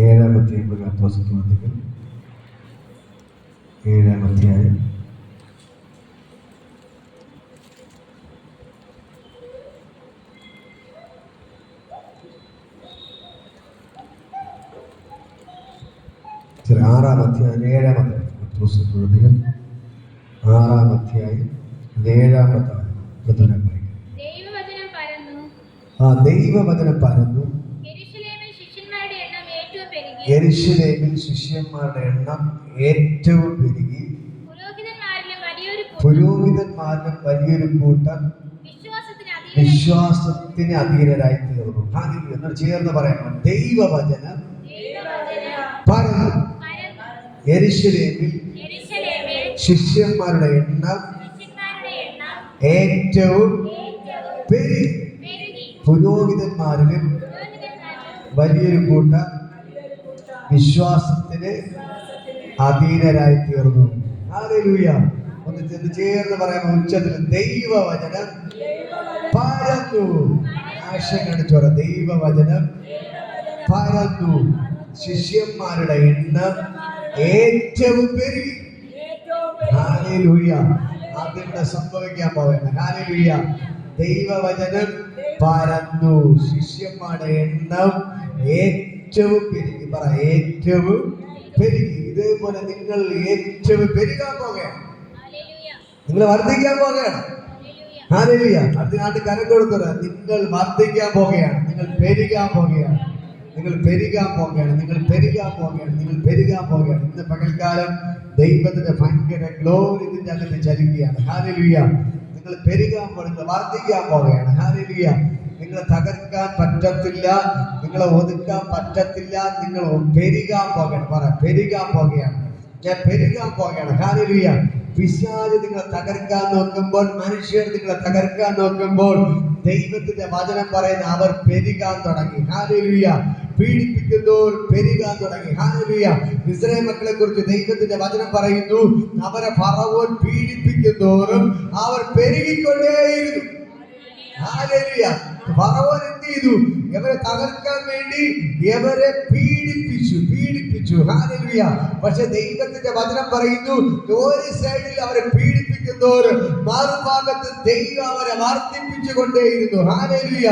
ഏഴാം അധ്യായം അപ്പോസ്തലപ്രവൃത്തികൾ 7-ാം അധ്യായം 6-ാം അധ്യായം 7-ാം അധ്യായം അപ്പോസ്തലപ്രവൃത്തികൾ 6-ാം അധ്യായം 7-ാമത്തെ ദൈവവചനം പരന്നു. യെരൂശലേമിൽ ശിഷ്യന്മാരുടെ എണ്ണം ഏറ്റവും പെരുകി. പുരോഹിതന്മാരിലും വലിയൊരു കൂട്ടം വിശ്വാസത്തിന് അധീനരായി തീർന്നു. എന്നോട് ചേർന്ന് പറയണം, ദൈവവചനം പരന്നു. യെരൂശലേമിൽ ശിഷ്യന്മാരുടെ എണ്ണം ഏറ്റവും പെരുകി. പുരോഹിതന്മാരിലും വലിയൊരു കൂട്ടം വിശ്വാസത്തിന് അധീനരായി തീർന്നു. ഹല്ലേലൂയ. ഒന്ന് ചേർന്ന് പറയാൻ ഉച്ചത്തിൽ ദൈവവചനം പരന്നു. ആശയം കാണിച്ചോറ, ദൈവവചനം പരന്നു. ശിഷ്യന്മാരുടെ എണ്ണം ഏറ്റവും പെരുകി. ഹല്ലേലൂയ. അതിവിടെ സംഭവിക്കാൻ പോവുകയാണ്. ഹല്ലേലൂയ. ദൈവവചനം പരന്നു, ശിഷ്യന്മാരുടെ എണ്ണം ഏറ്റവും പെരുകി. പറ, ഏറ്റവും പെരുകി. ഇതേപോലെ നിങ്ങൾ ഏറ്റവും പെരുകാൻ പോകുകയാണ്. നിങ്ങൾ വർദ്ധിക്കാൻ പോകുകയാണ്. ഹല്ലേലൂയ. അതിനാണ്ട് കരം കൊടുക്കുക. നിങ്ങൾ വർദ്ധിക്കാൻ പോകുകയാണ്. നിങ്ങൾ പെരുകാൻ പോകുകയാണ്. നിങ്ങൾ പെരുകാൻ പോകുകയാണ്. നിങ്ങൾ പെരുകാൻ പോകുകയാണ്. നിങ്ങൾ പെരുകാൻ പോകുകയാണ്. ഇന്ന് പകൽക്കാലം ദൈവത്തിന്റെ ഭയങ്കര ഗ്ലോറി ഇതിന്റെ അകത്ത് ചലിക്കുകയാണ്. ഹല്ലേലൂയ. നിങ്ങൾ പെരുകാൻ പോകുന്നത്, വർദ്ധിക്കാൻ പോകുകയാണ്. ഹല്ലേലൂയ. നിങ്ങളെ തകർക്കാൻ പറ്റത്തില്ല, നിങ്ങളെ ഒതുക്കാൻ പറ്റത്തില്ല. നിങ്ങൾ പെരുകാൻ പോകുകയാണ്. പറ, പെരുകാൻ പോകുകയാണ്. ഞാൻ പെരുകാൻ പോകുകയാണ്. ഹല്ലേലൂയ. പിശാച് നിങ്ങളെ തകർക്കാൻ നോക്കുമ്പോൾ, മനുഷ്യർ നിങ്ങളെ തകർക്കാൻ നോക്കുമ്പോൾ, ദൈവത്തിന്റെ വചനം പറയുന്ന അവർ പെരുകാൻ തുടങ്ങി. ഹല്ലേലൂയ. പീഡിപ്പിക്കുന്നവർ പെരുകാൻ തുടങ്ങി. ഹല്ലേലൂയ. ഇസ്രായേൽ മക്കളെ കുറിച്ച് ദൈവത്തിന്റെ വചനം പറയുന്നു, അവരെ ഫറവോൻ പീഡിപ്പിക്കുന്നവരും അവർ പെരുകിക്കൊണ്ടേയിരുന്നു. ഹല്ലേലൂയ. ഫറവോൻ എന്ത് ചെയ്തു? ഇവരെ തകർക്കാൻ വേണ്ടി ഇവരെ പീഡിപ്പിച്ചു. ഹല്ലേലൂയ. പക്ഷെ ദൈവത്തിന്റെ വചനം പറയുന്നു, ഒരു സൈഡിൽ അവരെ പീഡിപ്പിക്കുന്നവർ, മറുഭാഗത്ത് ദൈവം അവരെ വർദ്ധിപ്പിച്ചുകൊണ്ടേയിരുന്നു. ഹല്ലേലൂയ.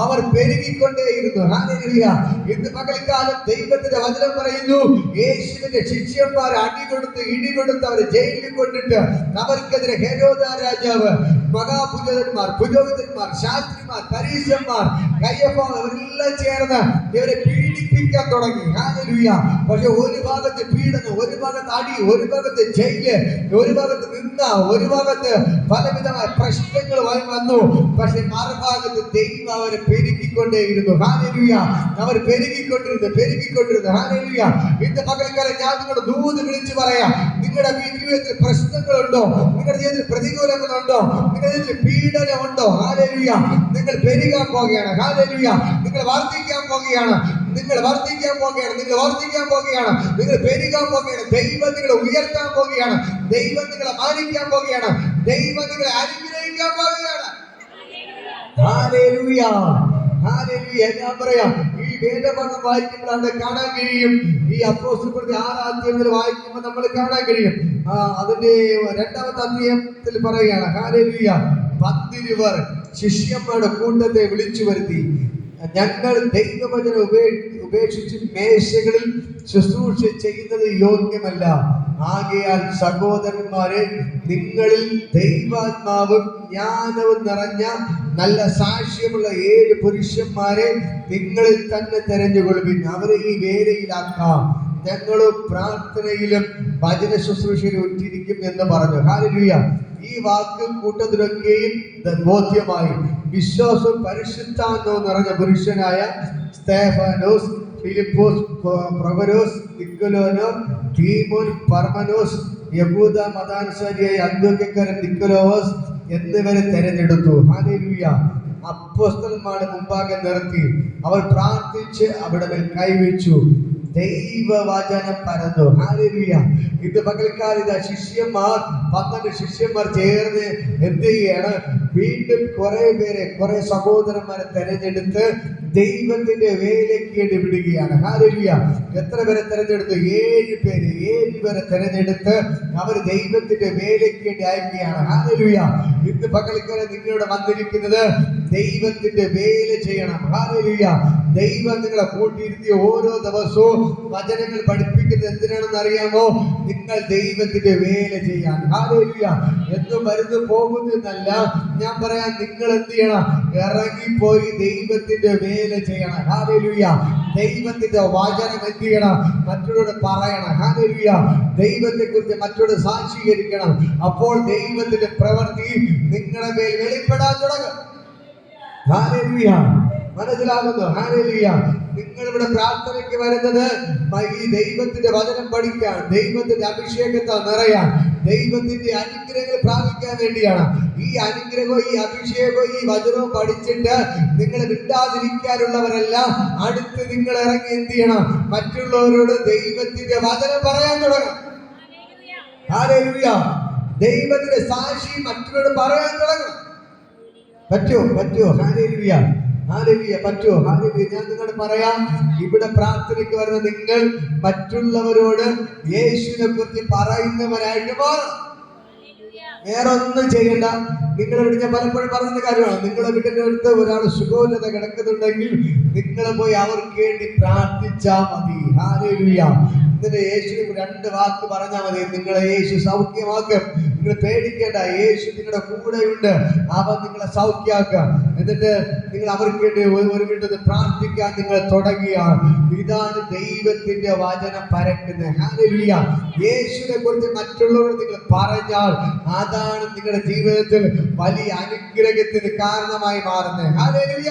അവർ പെരുകിക്കൊണ്ടേയിരുന്നു. ഹല്ലേലൂയ. ഇന്ന് പകൽക്കാലം ദൈവത്തിന്റെ വചനം പറയുന്നു, യേശുവിന്റെ ശിഷ്യന്മാർ ഇടി കൊടുത്ത് അവരെ ജയിലിൽ കൊണ്ടിട്ട് അവർക്കെതിരെ ഹെരോദാ രാജാവ്, മഹാപുരോഹിതന്മാർ, ശാസ്ത്രിമാർ, പരീശന്മാർ, കയ്യപ്പ, ഇവരെല്ലാം ചേർന്ന് ഇവരെ പീഡിപ്പിക്കാൻ തുടങ്ങി. ഹല്ലേലൂയ. പക്ഷെ ഒരു ഭാഗത്ത് പീഡനം, ഒരു ഭാഗത്ത് അടി, ഒരു ഭാഗത്ത് ജയില്, ഒരു ഭാഗത്ത് നിന്ന, ഒരു ഭാഗത്ത് പലവിധമായ പ്രശ്നങ്ങൾ വന്നു. പക്ഷെ മറുഭാഗത്ത് ദൈവം അവരെ പെരുക്കിക്കൊണ്ടേയിരുന്നു. ഹല്ലേലൂയ. അവർ പെരുകിക്കൊണ്ടിരുന്നു. ഹല്ലേലൂയ. ഇന്ന് പകൽക്കാലം ഞാൻ നിങ്ങളുടെ ദൂത് വിളിച്ചു പറയാം, നിങ്ങളുടെ ജീവിതത്തിൽ പ്രശ്നങ്ങളുണ്ടോ? നിങ്ങളുടെ ജീവിതത്തിൽ പ്രതികൂലങ്ങളുണ്ടോ? നിങ്ങളുടെ ജീവിതത്തിൽ പീഡനമുണ്ടോ? ഹല്ലേലൂയ. നിങ്ങൾ പെരുകാൻ പോകുകയാണ്. ഹല്ലേലൂയ. നിങ്ങൾ വർദ്ധിക്കാൻ പോകുകയാണ്. നിങ്ങൾ പെരുകാൻ പോകുകയാണ്. ദൈവം നിങ്ങളെ ഉയർത്താൻ പോകുകയാണ്. ദൈവം നിങ്ങളെ മാനിക്കാൻ പോകുകയാണ്. ദൈവം നിങ്ങളെ അനുഗ്രഹിക്കാൻ പോകുകയാണ്. ഹല്ലേലൂയ. ഹല്ലേലൂയ. ഞാൻ പറയാം, ഈ വേദഭാഗം വായിക്കുമ്പോൾ അവിടെ കാണാൻ കഴിയും. ഈ അപ്പോസ്തലപ്രവൃത്തി 6-ാം അധ്യായത്തിൽ വായിക്കുമ്പോൾ നമ്മൾ കാണാൻ കഴിയും. അതിന്റെ 2-ാമത്തെ അധ്യായത്തിൽ പറയുകയാണ്. ഹല്ലേലൂയ. 10 ശിഷ്യന്മാരുടെ കൂട്ടത്തെ വിളിച്ചു വരുത്തി, ഞങ്ങൾ ദൈവവചനം ഉപേക്ഷിച്ച് മേശകളിൽ ശുശ്രൂഷ ചെയ്യുന്നത് യോഗ്യമല്ല. ആകയാൽ സഹോദരന്മാരെ, നിങ്ങളിൽ ദൈവാത്മാവും ജ്ഞാനവും നിറഞ്ഞ നല്ല സാക്ഷ്യമുള്ള 7 പുരുഷന്മാരെ നിങ്ങളിൽ തന്നെ തെരഞ്ഞുകൊള്ളുവിൻ. അവരെ ഈ വേലയിലാക്കാം. ഞങ്ങളും പ്രാർത്ഥനയിലും വചന ശുശ്രൂഷയിൽ ഒറ്റിരിക്കും എന്ന് പറഞ്ഞു. ഹല്ലേലൂയ. ഈ വാക്ക് കൂട്ടത്തിലൊക്കെയും ബോധ്യമായി. വിശ്വാസവും പരിശുദ്ധാത്മാവും നിറഞ്ഞ പുരുഷനായ സ്തെഫാനോസ്, ഫിലിപ്പോസ്, പ്രൊവരോസ്, നിക്കോലാനോ, തീമോൻ, പർമനോസ്, യഹൂദ മതാനുസാരിയായ അന്ത്യോക്യക്കാരൻ നിക്കോലോസ് എന്നിവരെ തെരഞ്ഞെടുത്തു. ഹല്ലേലൂയ. അപ്പോസ്തലന്മാരുടെ മുമ്പാകെ നിർത്തി അവർ പ്രാർത്ഥിച്ച് അവിടെ മേൽ കൈവച്ചു. ദൈവവചനം പരന്നു. ഹല്ലേലൂയ. ഇത് പകൽക്കാലം ശിഷ്യന്മാർ 12 ശിഷ്യന്മാർ ചേർന്ന് എന്ത് ചെയ്യാണ്? വീണ്ടും കുറെ സഹോദരന്മാരെ തെരഞ്ഞെടുത്ത് ദൈവത്തിന്റെ വേലയ്ക്ക് വേണ്ടി വിടുകയാണ്. ഹല്ലേലൂയ. എത്ര പേരെ തെരഞ്ഞെടുത്തു? 7 പേരെ തെരഞ്ഞെടുത്ത് അവർ ദൈവത്തിന്റെ വേലയ്ക്ക് വേണ്ടി അയക്കുകയാണ്. ഹല്ലേലൂയ. ഇന്ന് പകൽക്കാലം നിങ്ങളോട് വന്നിരിക്കുന്നത് ദൈവത്തിന്റെ വേല ചെയ്യണം. ഹല്ലേലൂയ. ദൈവം നിങ്ങളെ കൂട്ടിയിരുത്തി ഓരോ ദിവസവും വചനങ്ങൾ പഠിപ്പിക്കുന്നത് എന്തിനാണെന്ന് അറിയാമോ? നിങ്ങൾ ദൈവത്തിന്റെ വേല ചെയ്യാൻ. ഹല്ലേലൂയ. എന്നും വരുന്നു പോകുന്നതല്ല, ഞാൻ പറയാം, നിങ്ങൾ എന്ത് ചെയ്യണം? ഇറങ്ങിപ്പോയി ദൈവത്തിന്റെ വേല ചെയ്യണം. ഹല്ലേലൂയ. ദൈവത്തിന്റെ വചനം എന്ത് ചെയ്യണം? മറ്റുള്ളവരോട് പറയണം. ഹല്ലേലൂയ. ദൈവത്തെ കുറിച്ച് മറ്റുള്ളവരോട് സാക്ഷീകരിക്കണം. അപ്പോൾ ദൈവത്തിന്റെ പ്രവൃത്തി നിങ്ങളുടെ മേൽ വെളിപ്പെടാൻ തുടങ്ങും. ഹല്ലേലൂയ. മനസ്സിലാകുന്നു? ഹല്ലേലൂയ. നിങ്ങൾ ഇവിടെ പ്രാർത്ഥനയ്ക്ക് വരുന്നത് ഈ ദൈവത്തിന്റെ വചനം പഠിക്കാൻ, ദൈവത്തിന്റെ അഭിഷേകത്താൽ നിറയാൻ, ദൈവത്തിന്റെ അനുഗ്രഹങ്ങൾ പ്രാപിക്കാൻ വേണ്ടിയാണ്. ഈ അനുഗ്രഹവും ഈ അഭിഷേകവും ഈ വചനവും പഠിച്ചിട്ട് നിങ്ങൾ വിടാതിരിക്കാനുള്ളവരല്ല, അടുത്ത് നിങ്ങൾ ഇറങ്ങി എന്ത് ചെയ്യണം? മറ്റുള്ളവരോട് ദൈവത്തിന്റെ വചനം പറയാൻ തുടങ്ങും. ഹല്ലേലൂയ. ദൈവത്തിന്റെ സാക്ഷി മറ്റുള്ളവരോട് പറയാൻ തുടങ്ങും. പറ്റുമോ? ഹല്ലേലൂയ. ഹല്ലേലൂയ. പറ്റുമോ? ഹല്ലേലൂയ. ഞാൻ നിങ്ങളോട് പറയാം, ഇവിടെ പ്രാർത്ഥനയ്ക്ക് വരുന്ന നിങ്ങൾ മറ്റുള്ളവരോട് യേശുവിനെ കുറിച്ച് പറയുന്നവരായിട്ട് മാറും. വേറെ ഒന്നും ചെയ്യണ്ട. നിങ്ങളെ വീട്ടിൽ ഞാൻ പലപ്പോഴും പറഞ്ഞ കാര്യമാണ്, നിങ്ങളെ വീട്ടിന്റെ അടുത്ത് ഒരാൾ സുഖമില്ലാതെ കിടക്കുന്നുണ്ടെങ്കിൽ നിങ്ങൾ പോയി അവർക്ക് വേണ്ടി പ്രാർത്ഥിച്ചാൽ മതി. ഹല്ലേലൂയ. എന്നിട്ട് യേശുവിന് 2 വാക്ക് പറഞ്ഞാൽ മതി, നിങ്ങളെ യേശു സൗഖ്യമാക്കും. നിങ്ങൾ പേടിക്കേണ്ട, യേശു നിങ്ങളുടെ കൂടെയുണ്ട്, അവൻ നിങ്ങളെ സൗഖ്യമാക്കാം. എന്നിട്ട് നിങ്ങൾ അവർക്ക് വേണ്ടി ഒരു മിനിറ്റ് പ്രാർത്ഥിക്കാൻ നിങ്ങൾ തുടങ്ങിയാൽ ഇതാണ് ദൈവത്തിന്റെ വചനം പരക്കുന്നത്. ഹല്ലേലൂയ. യേശുവിനെ കുറിച്ച് മറ്റുള്ളവരോട് നിങ്ങൾ പറഞ്ഞാൽ അതാണ് നിങ്ങളുടെ ജീവിതത്തിൽ വലിയ അനുഗ്രഹത്തിന് കാരണമായി മാറുന്നത്. ഹല്ലേലൂയ.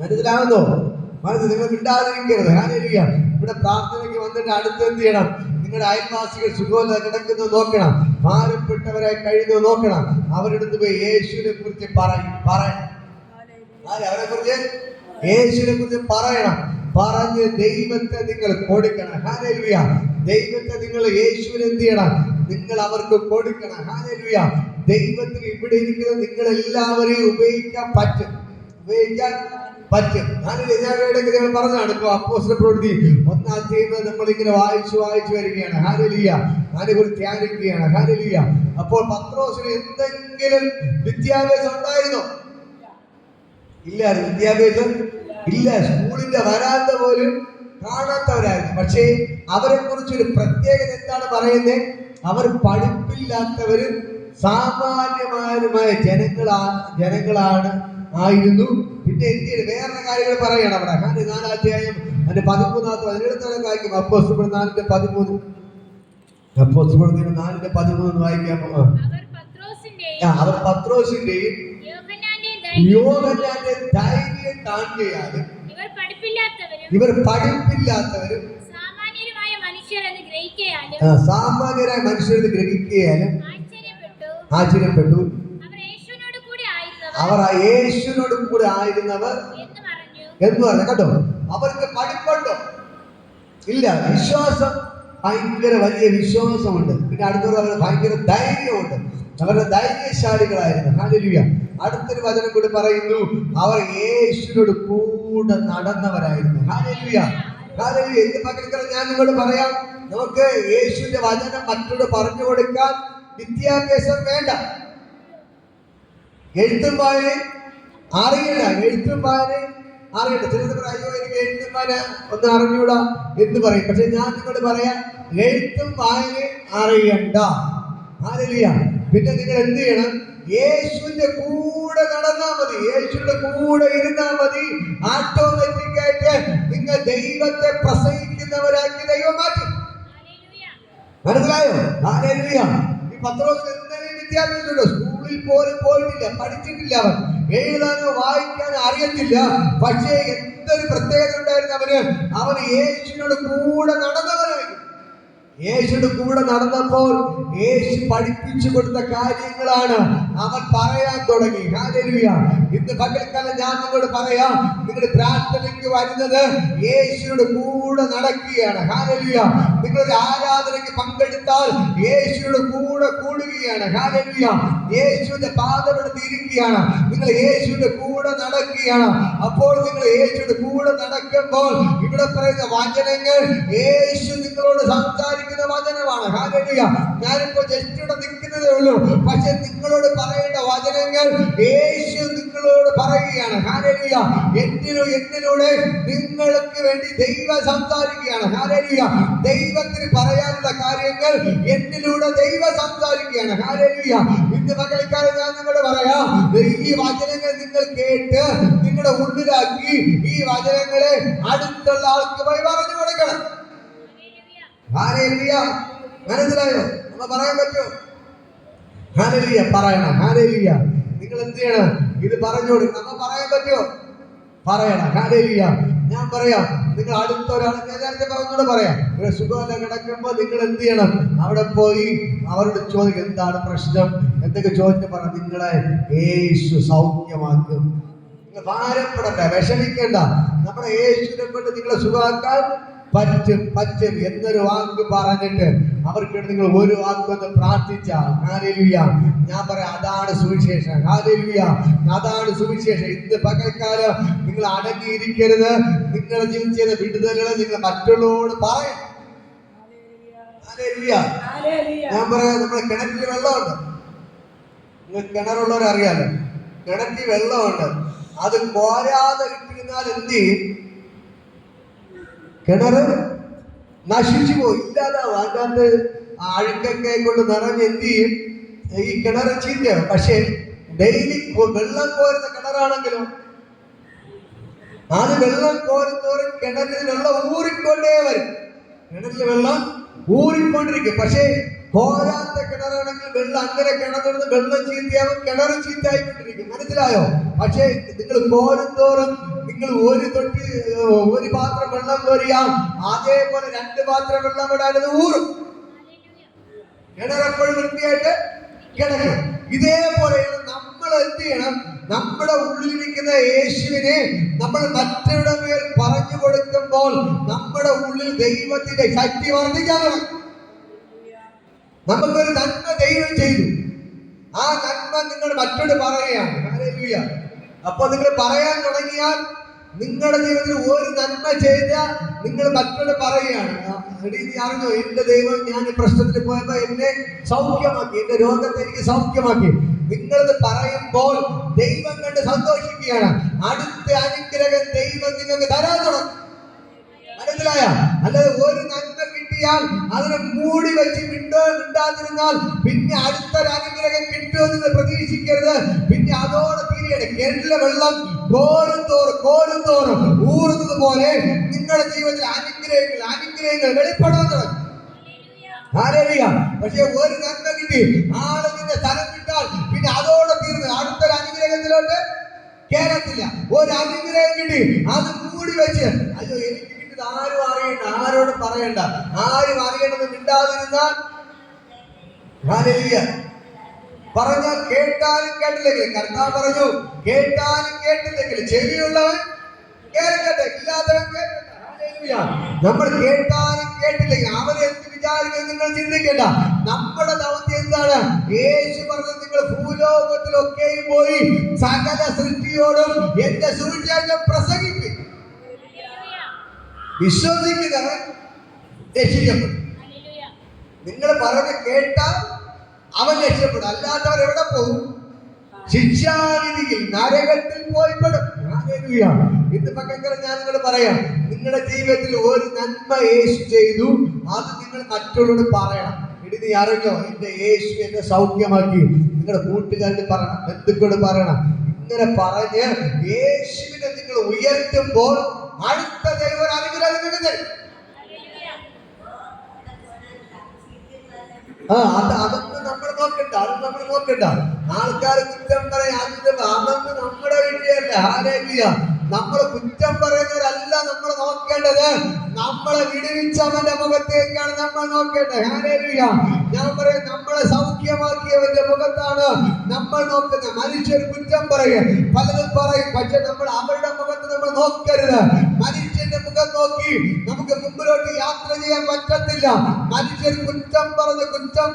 മനസ്സിലാകുന്നോ? നിങ്ങൾ മിണ്ടാതിരിക്കരുത്. ഹല്ലേലൂയ. ഇവിടെ പ്രാർത്ഥനയ്ക്ക് വന്നിട്ട് അടുത്ത് എന്ത് ചെയ്യണം? നിങ്ങളുടെ അയൽവാസികൾ സുഖമില്ലാതെ കിടക്കുന്നത് നോക്കണം, ഭാരപ്പെട്ടവരായി കഴിയുന്നത് നോക്കണം. അവരെടുത്ത് പോയി യേശുവിനെ കുറിച്ച് പറയണം. അവരെ കുറിച്ച് യേശുവിനെ കുറിച്ച് പറയണം. പറഞ്ഞ് ദൈവത്തെ നിങ്ങൾ കൊടുക്കണം. ഹല്ലേലൂയ. ദൈവത്തെ നിങ്ങൾ യേശുവിനെ എന്ത് ചെയ്യണം? നിങ്ങൾ അവർക്ക് കൊടുക്കണം. ഹല്ലേലൂയ. ദൈവത്തിന് ഇവിടെ ഇരിക്കുന്ന നിങ്ങളെല്ലാവരെയും ഉപയോഗിക്കാൻ പറ്റും. ഞാൻ ഇടയ്ക്ക് നിങ്ങൾ പറഞ്ഞാണ്, ഇപ്പൊ അപ്പോസ്തല പ്രവൃത്തി 1-ാം അധ്യായം നമ്മളിങ്ങനെ വായിച്ചു വരികയാണ്. ഹല്ലേലൂയ. അതിനെക്കുറിച്ച് ധ്യാനിക്കുകയാണ്. ഹല്ലേലൂയ. അപ്പോൾ പത്രോസിന് എന്തെങ്കിലും വിദ്യാഭ്യാസം ഉണ്ടായിരുന്നോ? ഇല്ല. വിദ്യാഭ്യാസം ഇല്ല. സ്കൂളിന്റെ വരാന്ത പോലും കാണാത്തവരായിരുന്നു. പക്ഷേ അവരെ കുറിച്ചൊരു പ്രത്യേകത എന്താണ് പറയുന്നത്? അവർ പഠിപ്പില്ലാത്തവരും സാമാന്യമാരുമായ ജനങ്ങളാണ് ആയിരുന്നു. പിന്നെ എന്തിന് വേറെ കാര്യങ്ങൾ പറയണം അവിടെ. 4-ാം അധ്യായം അതിന്റെ 13-ാമത്തെ 17-ാമത്തെ വായിക്കും. അപ്പോസ്തലർ 4:13. അപ്പോസ്തലർ 4:13 വായിക്കാം. അവർ പത്രോസിന്റെയും യോഹന്നാന്റെ ധൈര്യം കാണുകയാലും ഇവർ പഠിപ്പില്ലാത്തവരും സാമാന്യരായ മനുഷ്യരെന്ന് ഗ്രഹിക്കുകയാലും ആശ്ചര്യപ്പെട്ടു. അവർ ആ യേശുവിനോട് കൂടെ ആയിരുന്നവർ എന്ന് പറഞ്ഞു. കേട്ടോ, അവർക്ക് പഠിപ്പുണ്ടോ? ഇല്ല. വിശ്വാസം, ഭയങ്കര വലിയ വിശ്വാസമുണ്ട്. പിന്നെ അടുത്തവർ അവർ ഭയങ്കര ധൈര്യമുണ്ട്. അവരുടെ ധൈര്യശാലികളായിരുന്നു. ഹല്ലേലൂയ. അടുത്തൊരു വചനം കൂടി പറയുന്നു, അവർ യേശുവിനോട് കൂടെ നടന്നവരായിരുന്നു. ഹല്ലേലൂയ. ഹല്ലേലൂയ. എന്റെ പകൽക്കാലം ഞാൻ നിങ്ങളോട് പറയാം, നമുക്ക് യേശുവിന്റെ വചനം മറ്റുള്ളവർ പറഞ്ഞു കൊടുക്കാൻ വിദ്യാഭ്യാസം വേണ്ട. എഴുത്തും വായനയും അറിയണ്ട. ചിലത് പറയോ എനിക്ക് എഴുത്തും വായന ഒന്നും അറിഞ്ഞൂടാ എന്ന് പറയും. പക്ഷെ ഞാൻ നിങ്ങളോട് പറയാം, എഴുത്തും വായനയും അറിയണ്ട. ഹല്ലേലൂയ. പിന്നെ നിങ്ങൾ എന്ത് ചെയ്യണം? യേശുവിന്റെ കൂടെ നടന്നാൽ മതി, യേശുവിന്റെ കൂടെ ഇരുന്നാൽ മതി. ഓട്ടോമാറ്റിക്കായിട്ട് നിങ്ങൾ ദൈവത്തെ പ്രസംഗിക്കുന്നവരാക്കി ദൈവം മാറ്റും. മനസ്സിലായോ? ഹല്ലേലൂയ. ഈ പത്രോസിന് എന്തെങ്കിലും വിദ്യാഭ്യാസമുണ്ടോ? സ്കൂളിൽ പോലും പോയിട്ടില്ല, പഠിച്ചിട്ടില്ല. അവൻ എഴുതാനോ വായിക്കാനോ അറിയത്തില്ല. പക്ഷേ എന്തൊരു പ്രത്യേകത ഉണ്ടായിരുന്നു അവന് യേശുവിനോട് കൂടെ നടന്നവനായിരുന്നു. യേശുയുടെ കൂടെ നടന്നപ്പോൾ യേശു പഠിപ്പിച്ചു കൊടുത്ത കാര്യങ്ങളാണ് അവൻ പറയാൻ തുടങ്ങി. ഹല്ലേലൂയ. ഇന്ന് പകൽക്കാലം ഞാൻ നിങ്ങളോട് പറയാം, നിങ്ങളുടെ പ്രാർത്ഥനയ്ക്ക് വരുന്നത് യേശുയുടെ കൂടെ നടക്കുകയാണ്. ഹല്ലേലൂയ. നിങ്ങളൊരു ആരാധനയ്ക്ക് പങ്കെടുത്താൽ യേശുയുടെ കൂടെ കൂടുകയാണ്. ഹല്ലേലൂയ. യേശുവിന്റെ പാദമെടുത്ത് ഇരിക്കുകയാണ്. നിങ്ങൾ യേശുവിന്റെ കൂടെ നടക്കുകയാണ്. അപ്പോൾ നിങ്ങൾ യേശുവിന്റെ കൂടെ നടക്കുമ്പോൾ ഇവിടെ പറയുന്ന വചനങ്ങൾ യേശു നിങ്ങളോട് സംസാരിക്കുന്ന വചനമാണ്. ഹല്ലേലൂയ. ഞാനിപ്പോ ജസ്റ്റ് ഇവിടെ നിൽക്കുന്നതേ ഉള്ളൂ, പക്ഷെ നിങ്ങളോട് പറയേണ്ട വചനങ്ങൾ യേശു നിങ്ങളോട് പറയുകയാണ്. ഹല്ലേലൂയ. എന്നിലൂടെ നിങ്ങൾക്ക് വേണ്ടി ദൈവം സംസാരിക്കുകയാണ്. ഹല്ലേലൂയ. ദൈവത്തിന് പറയാനുള്ള കാര്യങ്ങൾ എന്നിലൂടെ ദൈവം സംസാരിക്കുകയാണ്. ഹല്ലേലൂയ. ഇന്ന് പകൽക്കാലം ഞാൻ നിങ്ങളോട് പറയാം, ഈ വചനങ്ങൾ നിങ്ങൾ കേട്ട് നിങ്ങളുടെ ഉള്ളിലാക്കി ഈ വചനങ്ങളെ അടുത്തുള്ള ആൾക്ക് പോയി പറഞ്ഞു കൊടുക്കണം. ഹല്ലേലൂയ. മനസ്സിലായോ? നമ്മ പറയാൻ പറ്റുമോ? ഹല്ലേലൂയ. പറയണം. ഹല്ലേലൂയ. നിങ്ങൾ എന്ത് ചെയ്യണം? ഇത് പറഞ്ഞു കൊടുക്കണം. നമ്മ പറയാൻ പറ്റുമോ? പറയണം. ഹല്ലേലൂയ. ഞാൻ പറയാം, നിങ്ങൾ അടുത്ത ഒരാൾ നേരത്തെ പറഞ്ഞോട് പറയാം, ഇവിടെ സുഖമല്ല കിടക്കുമ്പോ നിങ്ങൾ എന്ത് ചെയ്യണം? അവിടെ പോയി അവരോട് ചോദിക്കും, എന്താണ് പ്രശ്നം, എന്തൊക്കെ ചോദിച്ചു പറ, നിങ്ങളെ യേശു സൗഖ്യമാക്കും. നിങ്ങൾ ഭാരപ്പെടണ്ട, വിഷമിക്കേണ്ട. നമ്മുടെ യേശുവിനെ കൊണ്ട് നിങ്ങളെ സുഖമാക്കാൻ പറ്റും എന്നൊരു വാക്ക് പറഞ്ഞിട്ട് അവർക്ക് നിങ്ങൾ ഒരു വാക്കൊന്ന് പ്രാർത്ഥിച്ചാൽ, ഹല്ലേലൂയ, ഞാൻ പറയാം, അതാണ് സുവിശേഷം. ഹല്ലേലൂയ. അതാണ് സുവിശേഷം. ഇന്ന് പകൽക്കാലം നിങ്ങൾ അടങ്ങിയിരിക്കരുത്. നിങ്ങളുടെ ജീവിതത്തിലെ വിടുതലുകൾ നിങ്ങൾ മറ്റുള്ളവരോട് പറയും. ഹല്ലേലൂയ. ഞാൻ പറയാം, നമ്മുടെ കിണറ്റിൽ വെള്ളമുണ്ട്. നിങ്ങൾ കിണറുള്ളവരറിയാലോ, കിണറ്റിൽ വെള്ളമുണ്ട്. അത് കോരാതെ ഇട്ടിരുന്നാൽ എന്ത് ചെയ്യും? കിണറ് നശിച്ചു പോയി, ഇല്ലാതാവും. അതിനകത്ത് അഴുക്കൊക്കെ കൊണ്ട് നിറഞ്ഞ് എന്ത് ചെയ്യും? ഈ കിണറ് ചീത്തയാവും. പക്ഷെ ഡെയിലി വെള്ളം കോരുന്ന കിണറാണെങ്കിലും അത് വെള്ളം കോരുന്നോറും കിണറിൽ വെള്ളം ഊറിക്കൊണ്ടേ വരും. കിണറിൽ വെള്ളം ഊറിക്കൊണ്ടിരിക്കും. പക്ഷെ കോരാത്ത കിണറാണെങ്കിൽ വെള്ളം അങ്ങനെ കിണറിന് വെള്ളം ചീത്തയാവും, കിണറ് ചീത്തയായിക്കൊണ്ടിരിക്കും. മനസ്സിലായോ? പക്ഷെ നിങ്ങൾ കോരുന്തോറും നിങ്ങൾ ഒരു പാത്രം വെള്ളം കോരിയാൽ അതേപോലെ 2 പാത്രം വെള്ളം വിടാനത് ഊറും. കിണറെപ്പോഴും വൃത്തിയായിട്ട് കിടക്കും. ഇതേപോലെയാണ് നമ്മൾ എന്ത് ചെയ്യണം? നമ്മുടെ ഉള്ളിലിരിക്കുന്ന യേശുവിനെ നമ്മൾ മറ്റവരുടെ മേൽ പറഞ്ഞു കൊടുക്കുമ്പോൾ നമ്മുടെ ഉള്ളിൽ ദൈവത്തിന്റെ ശക്തി വർദ്ധിക്കാൻ. നമുക്കൊരു നന്മ ദൈവം ചെയ്തു, ആ നന്മ നിങ്ങൾ മറ്റോട് പറയുകയാണ്. ഹല്ലേലൂയ. അപ്പൊ നിങ്ങൾ പറയാൻ തുടങ്ങിയാൽ നിങ്ങളുടെ ജീവിതത്തിൽ ഒരു നന്മ ചെയ്താൽ നിങ്ങൾ മറ്റോട് പറയുകയാണ്, അറിഞ്ഞോ, എന്റെ ദൈവം ഞാൻ ഈ പ്രശ്നത്തിൽ പോയപ്പോ എന്നെ സൗഖ്യമാക്കി, എന്റെ രോഗത്തെ എനിക്ക് സൗഖ്യമാക്കി. നിങ്ങളത് പറയുമ്പോൾ ദൈവം കണ്ട് സന്തോഷിക്കുകയാണ്. അടുത്ത അനുഗ്രഹം ദൈവം നിങ്ങൾക്ക് തരാൻ തുടങ്ങും. മനസ്സിലായ? അല്ലാതെ ഒരു നന്മ കിട്ടിയാൽ അതിനെ മൂടി വെച്ച് മിണ്ടാതിരുന്നാൽ പിന്നെ അടുത്തൊരു അനുഗ്രഹം കിട്ടുമെന്ന് പ്രതീക്ഷിക്കരുത്. പിന്നെ അതോടെ തീരെയാണ്. കിണറ്റിലെ വെള്ളം കോരുന്തോറും ഊറുന്നത് പോലെ നിങ്ങളുടെ ജീവിതത്തിൽ അനുഗ്രഹങ്ങൾ വെളിപ്പെടാൻ തുടങ്ങും. ഹല്ലേലൂയ. പക്ഷെ ഒരു നന്മ കിട്ടി ആള് നിന്റെ സ്ഥലം വിട്ടാൽ പിന്നെ അതോടെ തീർന്ന് അടുത്തൊരു അനുഗ്രഹത്തിലോട്ട് കേറത്തില്ല. ഒരു അനുഗ്രഹം കിട്ടി അത് മൂടി വെച്ച്, അയ്യോ എനിക്ക് കിട്ടിയത് ആരും അറിയണ്ട, ആരോടും പറയണ്ട, ആരും അറിയണമെന്ന് മിണ്ടാതിരുന്നാൽ, ഹല്ലേലൂയ, പറഞ്ഞാൽ കേട്ടാലും കേട്ടില്ലെങ്കിൽ, കർത്താവ് പറഞ്ഞു കേട്ടാലും കേട്ടില്ലെങ്കിൽ ചെവിയുള്ളവൻ കേൾക്കട്ടെ, ഇല്ലാത്തവൻ കേൾക്കട്ടെ. നമ്മൾ കേട്ടാലും കേട്ടില്ലെങ്കിൽ അവരെ എന്ത് വിചാരിക്കുന്നത് നിങ്ങൾ ചിന്തിക്കണ്ട. നമ്മുടെ ദൗത്യം എന്താണ്? യേശു പറഞ്ഞു, നിങ്ങൾ ഭൂലോകത്തിലൊക്കെയും പോയി സകല സൃഷ്ടിയോടും എന്റെ സുവിശേഷം പ്രസംഗിക്കും. വിശ്വസിക്കുന്നവൻ രക്ഷിക്കപ്പെടും. നിങ്ങൾ പറഞ്ഞ് കേട്ടാൽ അവൻ രക്ഷപ്പെടും. അല്ലാത്തവർ എവിടെ പോകും? ശിക്ഷാവിധിയിൽ, നരകത്തിൽ പോയിപ്പെടും. ഇന്ന് പകരം ഞാൻ നിങ്ങളോട് പറയാം, നിങ്ങളുടെ ജീവിതത്തിൽ ഒരു നന്മ യേശു ചെയ്തു, അത് നിങ്ങൾ മറ്റുള്ളവരോട് പറയണം. ഇനി നീ അറിഞ്ഞോ, എന്റെ യേശു എന്നെ സൗഖ്യമാക്കി. നിങ്ങളുടെ കൂട്ടുകാരോട് പറയണം, ബന്ധുക്കളോട് പറയണം. ഇങ്ങനെ പറഞ്ഞ് യേശുവിനെ നിങ്ങൾ ഉയർത്തുമ്പോൾ അടുത്ത ദൈവം അനുഗ്രഹം നിങ്ങൾക്ക് തരും. അതൊന്നും നമ്മൾ നോക്കണ്ട. ആൾക്കാർ കുറ്റം പറയാം, അതൊന്നും നമ്മുടെ വിഷയമല്ല. ഹല്ലേലൂയ. നമ്മൾ കുറ്റം പറയുന്നവരല്ല നമ്മൾ നോക്കേണ്ടത്, നമ്മളെ വിടുവിച്ചവന്റെ മുഖത്തേക്കാണ് നമ്മൾ നോക്കേണ്ടത്. ഹല്ലേലൂയ. ഞാൻ പറയും, നമ്മളെ സൗഖ്യമാക്കിയവന്റെ മുഖത്താണ് നമ്മൾ നോക്കുന്നത്. മനുഷ്യർ കുറ്റം പറയും, പലതും പറയും, പക്ഷെ നമ്മൾ അവരുടെ മുഖത്ത് നമ്മൾ നോക്കരുത്. മനുഷ്യന്റെ മുഖം നോക്കി നമുക്ക് മുമ്പിലോട്ട് യാത്ര ചെയ്യാൻ പറ്റത്തില്ല. മനുഷ്യർ കുറ്റം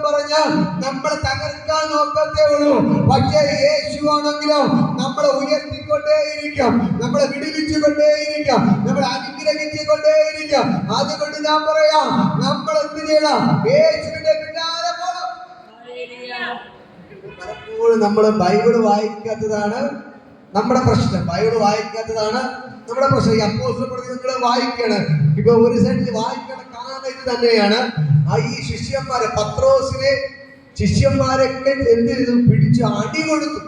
പറഞ്ഞ് നമ്മളെ തകർക്കാൻ നോക്കത്തേ ഉള്ളൂ. പക്ഷേ യേശുവാണെങ്കിലോ നമ്മളെ ഉയർത്തിക്കൊണ്ടേയിരിക്കാം, നമ്മളെ വിടുവിച്ചുകൊണ്ടേയിരിക്കാം, നമ്മളെ അനുഗ്രഹിച്ചുകൊണ്ടേയിരിക്കാം. അതുകൊണ്ട് ഞാൻ പറയാം, നമ്മൾ എന്ത് ചെയ്യണം? യേശുവിന്റെ പിന്നാലെ പോകണം. പലപ്പോഴും നമ്മൾ ബൈബിള് വായിക്കാത്തതാണ് നമ്മുടെ പ്രശ്നം. ബൈബിള് വായിക്കാത്തതാണ് നമ്മുടെ പ്രശ്നം. ഈ അപ്പോസ്തല പ്രവൃത്തി നിങ്ങൾ വായിക്കണം. ഇപ്പൊ ഒരു സൈഡിൽ വായിക്കണം കാരണം ഇത് തന്നെയാണ്. ഈ ശിഷ്യന്മാരെ, പത്രോസിനെ ശിഷ്യന്മാരൊക്കെ എന്ത് ചെയ്തു? പിടിച്ച് അടി കൊടുത്തു.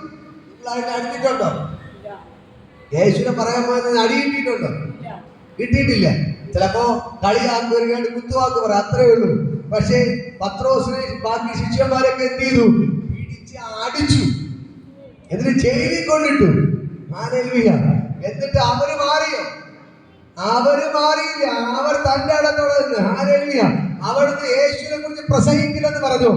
നിങ്ങൾ അതിനെ അടിച്ചിട്ടുണ്ടോ? യേശുവിനെ പറയാൻ പോയത് അടി കിട്ടിയിട്ടുണ്ടോ? കിട്ടിയിട്ടില്ല. ചിലപ്പോ കളിയാക്കുവാൻ കുത്തുവാക്ക് പറയാം, അത്രേ ഉള്ളൂ. പക്ഷേ പത്രോസിനെ ബാക്കി ശിഷ്യന്മാരൊക്കെ എന്ത് ചെയ്തു? പിടിച്ച് അടിച്ചു, എന്നിട്ട് ജയിലിൽ കൊണ്ടിട്ടു. ഹല്ലേലൂയ. എന്നിട്ട് അവര് മാറിയോ? അവര് മാറിയില്ല. അവർ തന്റെ ഇടത്തോടെ നിന്ന് ഹല്ലേലൂയ അവിടുന്ന് യേശുവിനെ കുറിച്ച് പ്രസംഗിക്കില്ലെന്ന് പറഞ്ഞു.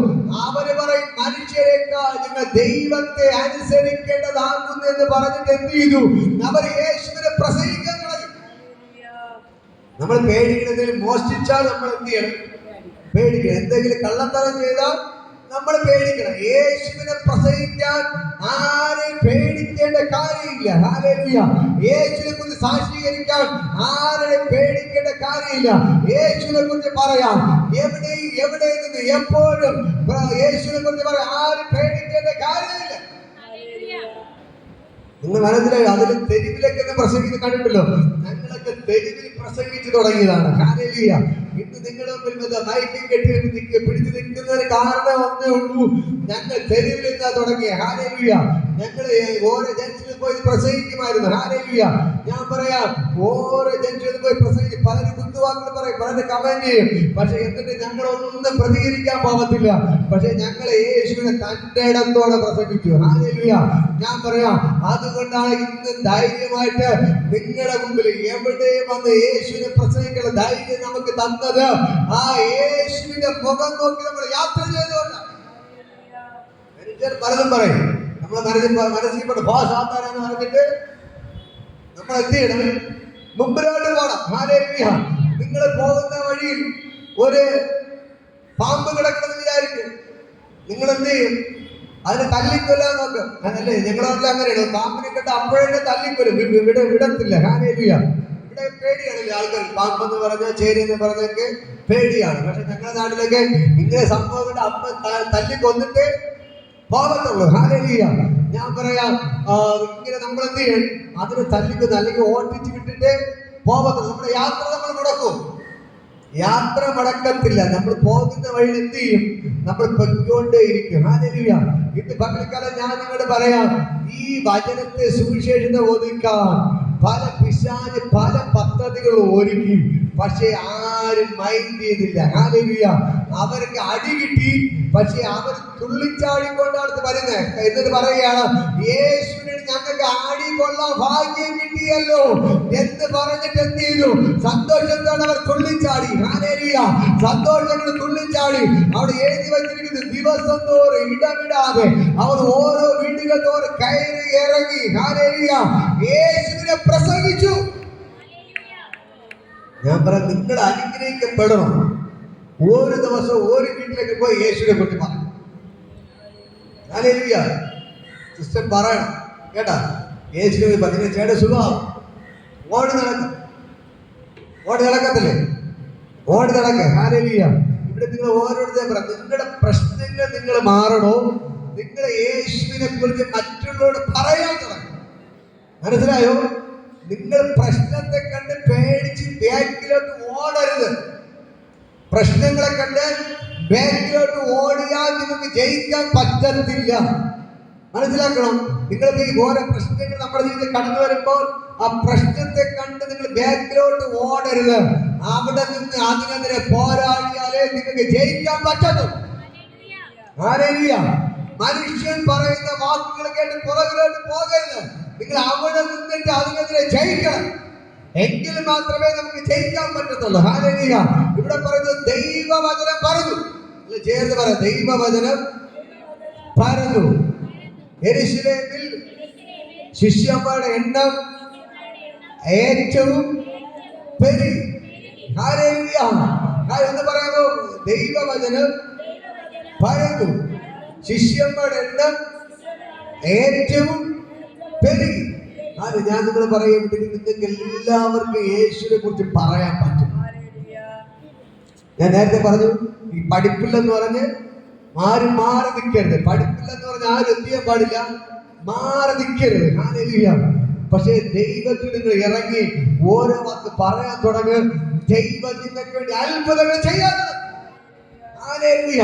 അവര് പറയും, മനുഷ്യരെക്കാൾ നിങ്ങൾ ദൈവത്തെ അനുസരിക്കേണ്ടതാകുന്നു എന്ന് പറഞ്ഞിട്ട് എന്ത് ചെയ്തു? അവർ യേശുവിനെ പ്രസംഗിക്കാൻ തുടങ്ങി. നമ്മൾ പേടിക്കണതിൽ മോഷ്ടിച്ചാൽ നമ്മൾ എന്ത് ചെയ്യണം? പേടിക്കണം. എന്തെങ്കിലും കള്ളത്തരം ചെയ്താൽ നമ്മൾ പേടിക്കണം. യേശുവിനെ പ്രസംഗിക്കാൻ ആരെയും പേടിക്കേണ്ട കാര്യമില്ല. ഹല്ലേലൂയ. യേശുവിനെ കുറിച്ച് സാക്ഷീകരിക്കാൻ ആരെയും പേടിക്കേണ്ട കാര്യമില്ല. യേശുവിനെ കുറിച്ച് പറയാം, എവിടെ നിന്ന് എപ്പോഴും യേശുവിനെ കുറിച്ച് പറയാം. ആരും പേടിക്കേണ്ട കാര്യമില്ല. നിങ്ങൾ മനസ്സിലായി? അതിൽ തെരുവിലൊക്കെ പ്രസംഗിച്ച് കണ്ടിട്ടല്ലോ. ഞങ്ങളൊക്കെ തെരുവിൽ പ്രസംഗിച്ചു തുടങ്ങിയതാണ്. ഹല്ലേലൂയ. ഇന്ന് നിങ്ങളുടെ മുമ്പിൽ മൈക്കും കെട്ടി പിടിച്ചു നിൽക്കുന്നതിന് കാരണം ഒന്നേ ഉള്ളൂ, ഞങ്ങൾ തെരുവിൽ നിന്നാ തുടങ്ങിയ. ഹല്ലേലൂയ. ഞങ്ങൾ ഓരോ ജംഗ്ഷനിൽ പോയി പ്രസംഗിക്കുമായിരുന്നു. ഹല്ലേലൂയ. ഞാൻ പറയാം, ഓരോ ജംഗ്ഷനിൽ പോയി പ്രസംഗിച്ച് പലരും കുത്തുവാക്കുകൾ പറയും, പലരും കമന്റ് ചെയ്യും. പക്ഷെ എന്നിട്ട് ഞങ്ങളൊന്നും പ്രതികരിക്കാൻ പോകത്തില്ല. പക്ഷെ ഞങ്ങൾ യേശുവിനെ തന്റെ ഇടത്തോടെ പ്രസംഗിച്ചു. ഹല്ലേലൂയ. ഞാൻ പറയാം, അതുകൊണ്ടാണ് ഇന്ന് ധൈര്യമായിട്ട് നിങ്ങളുടെ മുമ്പിൽ എവിടെ വന്ന് യേശുവിനെ പ്രസംഗിക്കുന്ന ധൈര്യം നമുക്ക് തന്നത്. ആ യേശുവിന്റെ മുഖം നോക്കി നമ്മൾ യാത്ര ചെയ്തുകൊണ്ട്. മനുഷ്യർ പലതും പറയും, നമ്മളെ മനസ്സിൽ ഭാഷാത്താരെന്ന് പറഞ്ഞിട്ട് നമ്മൾ എന്ത് ചെയ്യണം? മുമ്പിലോട്ട് പോകണം. ഹല്ലേലൂയ. നിങ്ങൾ പോകുന്ന വഴിയിൽ ഒരു പാമ്പ് കിടക്കണമെന്ന് വിചാരിക്കും, നിങ്ങൾ എന്ത് ചെയ്യും? അതിനെ തല്ലിക്കൊല്ലാൻ നോക്കും. അതല്ലേ ഞങ്ങളെ അങ്ങനെയാണ്. പാമ്പിനെ കണ്ട അപ്പോഴേ തല്ലിക്കൊല്ലും, വിടത്തില്ല. ഹല്ലേലൂയ. ഇവിടെ പേടിയാണല്ലേ ആൾക്കാർ. പാമ്പെന്ന് പറഞ്ഞാൽ ചേരി എന്ന് പറഞ്ഞൊക്കെ പേടിയാണ്. പക്ഷെ ഞങ്ങളുടെ നാട്ടിലൊക്കെ ഇങ്ങനെ സംഭവം അമ്മ തല്ലിക്കൊന്നിട്ട് പോകത്തുള്ളൂ. ഹല്ലേലൂയ. ഞാൻ പറയാം, ഇങ്ങനെ നമ്മൾ എന്ത് ചെയ്യും? അതിന് തല്ലിക്കൊന്ന് അല്ലെങ്കിൽ ഓട്ടിച്ച് വിട്ടിട്ട് പോകത്തുള്ളൂ. നമ്മുടെ യാത്ര നമ്മൾ മുടക്കും. യാത്ര മുടക്കത്തില്ല. നമ്മൾ പോകുന്ന വഴി എന്ത് ചെയ്യും? നമ്മൾ പൊയ്ക്കൊണ്ടേയിരിക്കും. ഹല്ലേലൂയ. ഇന്ന് പകൽക്കാലം ഞാൻ നിങ്ങളോട് പറയാം, ഈ വചനത്തെ സുവിശേഷത്തെ ഒതുക്കാൻ പല പിശാച് പല പദ്ധതികൾ ഒരുക്കി. പക്ഷെ ആരും മൈൻഡ് ചെയ്തില്ല. ഹല്ലേലൂയ. അവർക്ക് അടി കിട്ടി, പക്ഷെ അവർ തുള്ളിച്ചാടിക്കൊണ്ടാണ് വരുന്നത്. എന്നിട്ട് പറയുകയാണ്, യേശുവിനെ ഞങ്ങൾക്ക് ആടി കൊള്ളാൻ ഭാഗ്യം കിട്ടിയല്ലോ എന്ന് പറഞ്ഞിട്ട് എന്ത് ചെയ്തു? സന്തോഷത്തോടെ അവർ തുള്ളിച്ചാടി. ഹല്ലേലൂയ. സന്തോഷത്തോടെ തുള്ളിച്ചാടി. അവിടെ എഴുതി വച്ചിരിക്കുന്നത്, ദിവസം തോറും ഇടവിടാതെ അവർ ഓരോ വീടുകൾ തോറും കയറി ഇറങ്ങി ഹല്ലേലൂയ യേശുവിനെ പ്രസംഗിച്ചു. ഞാൻ പറയാം, നിങ്ങൾ അനുഗ്രഹിക്കപ്പെടണം. ഒരു ദിവസം ഒരു വീട്ടിലേക്ക് പോയി യേശുവിനെ പറ്റി പറയണം. ഹല്ലേലൂയ. സിസ്റ്റർ പറയണം കേട്ടാ, യേശുവിനെ പറ്റി ചേട്ട സുഖം. ഓടി നടക്കത്തില്ലേ? ഓടി നടക്ക. ഹല്ലേലൂയ. ഇവിടെ നിങ്ങൾ ഓരോരുത്തരും പറ, നിങ്ങളുടെ പ്രശ്നങ്ങൾ നിങ്ങൾ മാറണോ? നിങ്ങൾ യേശുവിനെ കുറിച്ച് മറ്റുള്ളവരോട് പറയാൻ തുടങ്ങും. മനസ്സിലായോ? നിങ്ങൾ പ്രശ്നത്തെ കണ്ട് പേടിച്ച് ബാക്കിലോട്ട് ഓടരുത്. പ്രശ്നങ്ങളെ കണ്ട് ബാക്കിലോട്ട് ഓടിയാൽ നിങ്ങൾക്ക് ജയിക്കാൻ പറ്റത്തില്ല. മനസ്സിലാക്കണം. നിങ്ങൾ ഈ ഓരോ പ്രശ്നങ്ങൾ നമ്മുടെ ജീവിതത്തിൽ കടന്നു വരുമ്പോൾ ആ പ്രശ്നത്തെ കണ്ട് നിങ്ങൾ ബാക്കിലോട്ട് ഓടരുത്. അവിടെ നിന്ന് അതിനെതിരെ പോരാടിയാലേ നിങ്ങൾക്ക് ജയിക്കാൻ പറ്റത്തുള്ളൂ. ഹല്ലേലൂയ. മനുഷ്യൻ പറയുന്ന വാക്കുകൾ കേട്ട് പുറകിലോട്ട് പോകരുത്. നിങ്ങൾ അവിടെ നിന്നിട്ട് അതിനെതിരെ ജയിക്കണം. എങ്കിൽ മാത്രമേ നമുക്ക് ജയിക്കാൻ പറ്റത്തുള്ളൂ. ഹല്ലേലൂയ. ഇവിടെ പറയുന്നത് ദൈവവചനം പരന്നു. ചേർന്ന് പറ, ദൈവവചനം പരന്നു. യെരൂശലേമിൽ ശിഷ്യന്മാരുടെ എണ്ണം ഏറ്റവും പെരുകി. ഹല്ലേലൂയ. എന്ന് പറയാമോ? ദൈവവചനം പരന്നു, ശിഷ്യന്മാരുടെ എണ്ണം ഏറ്റവും പെരുകി. ഞാൻ നിങ്ങൾ പറയുമ്പോഴത്തേക്ക് നിങ്ങൾക്ക് എല്ലാവർക്കും യേശുവിനെ കുറിച്ച് പറയാൻ പറ്റും. ഞാൻ നേരത്തെ പറഞ്ഞു, ഈ പഠിപ്പില്ലെന്ന് പറഞ്ഞ് ആരും മാറി നിൽക്കരുത്. പഠിപ്പില്ലെന്ന് പറഞ്ഞ് ആരും എന്ത് ചെയ്യാൻ പാടില്ല, മാറി നിൽക്കരുത്. ഹല്ലേലൂയ. പക്ഷേ ദൈവത്തിൽ നിങ്ങൾ ഇറങ്ങി ഓരോ വാക്ക് പറയാൻ തുടങ്ങി, ദൈവത്തിന് വേണ്ടി അത്ഭുതങ്ങൾ ചെയ്യാൻ തുടങ്ങും. ഹല്ലേലൂയ.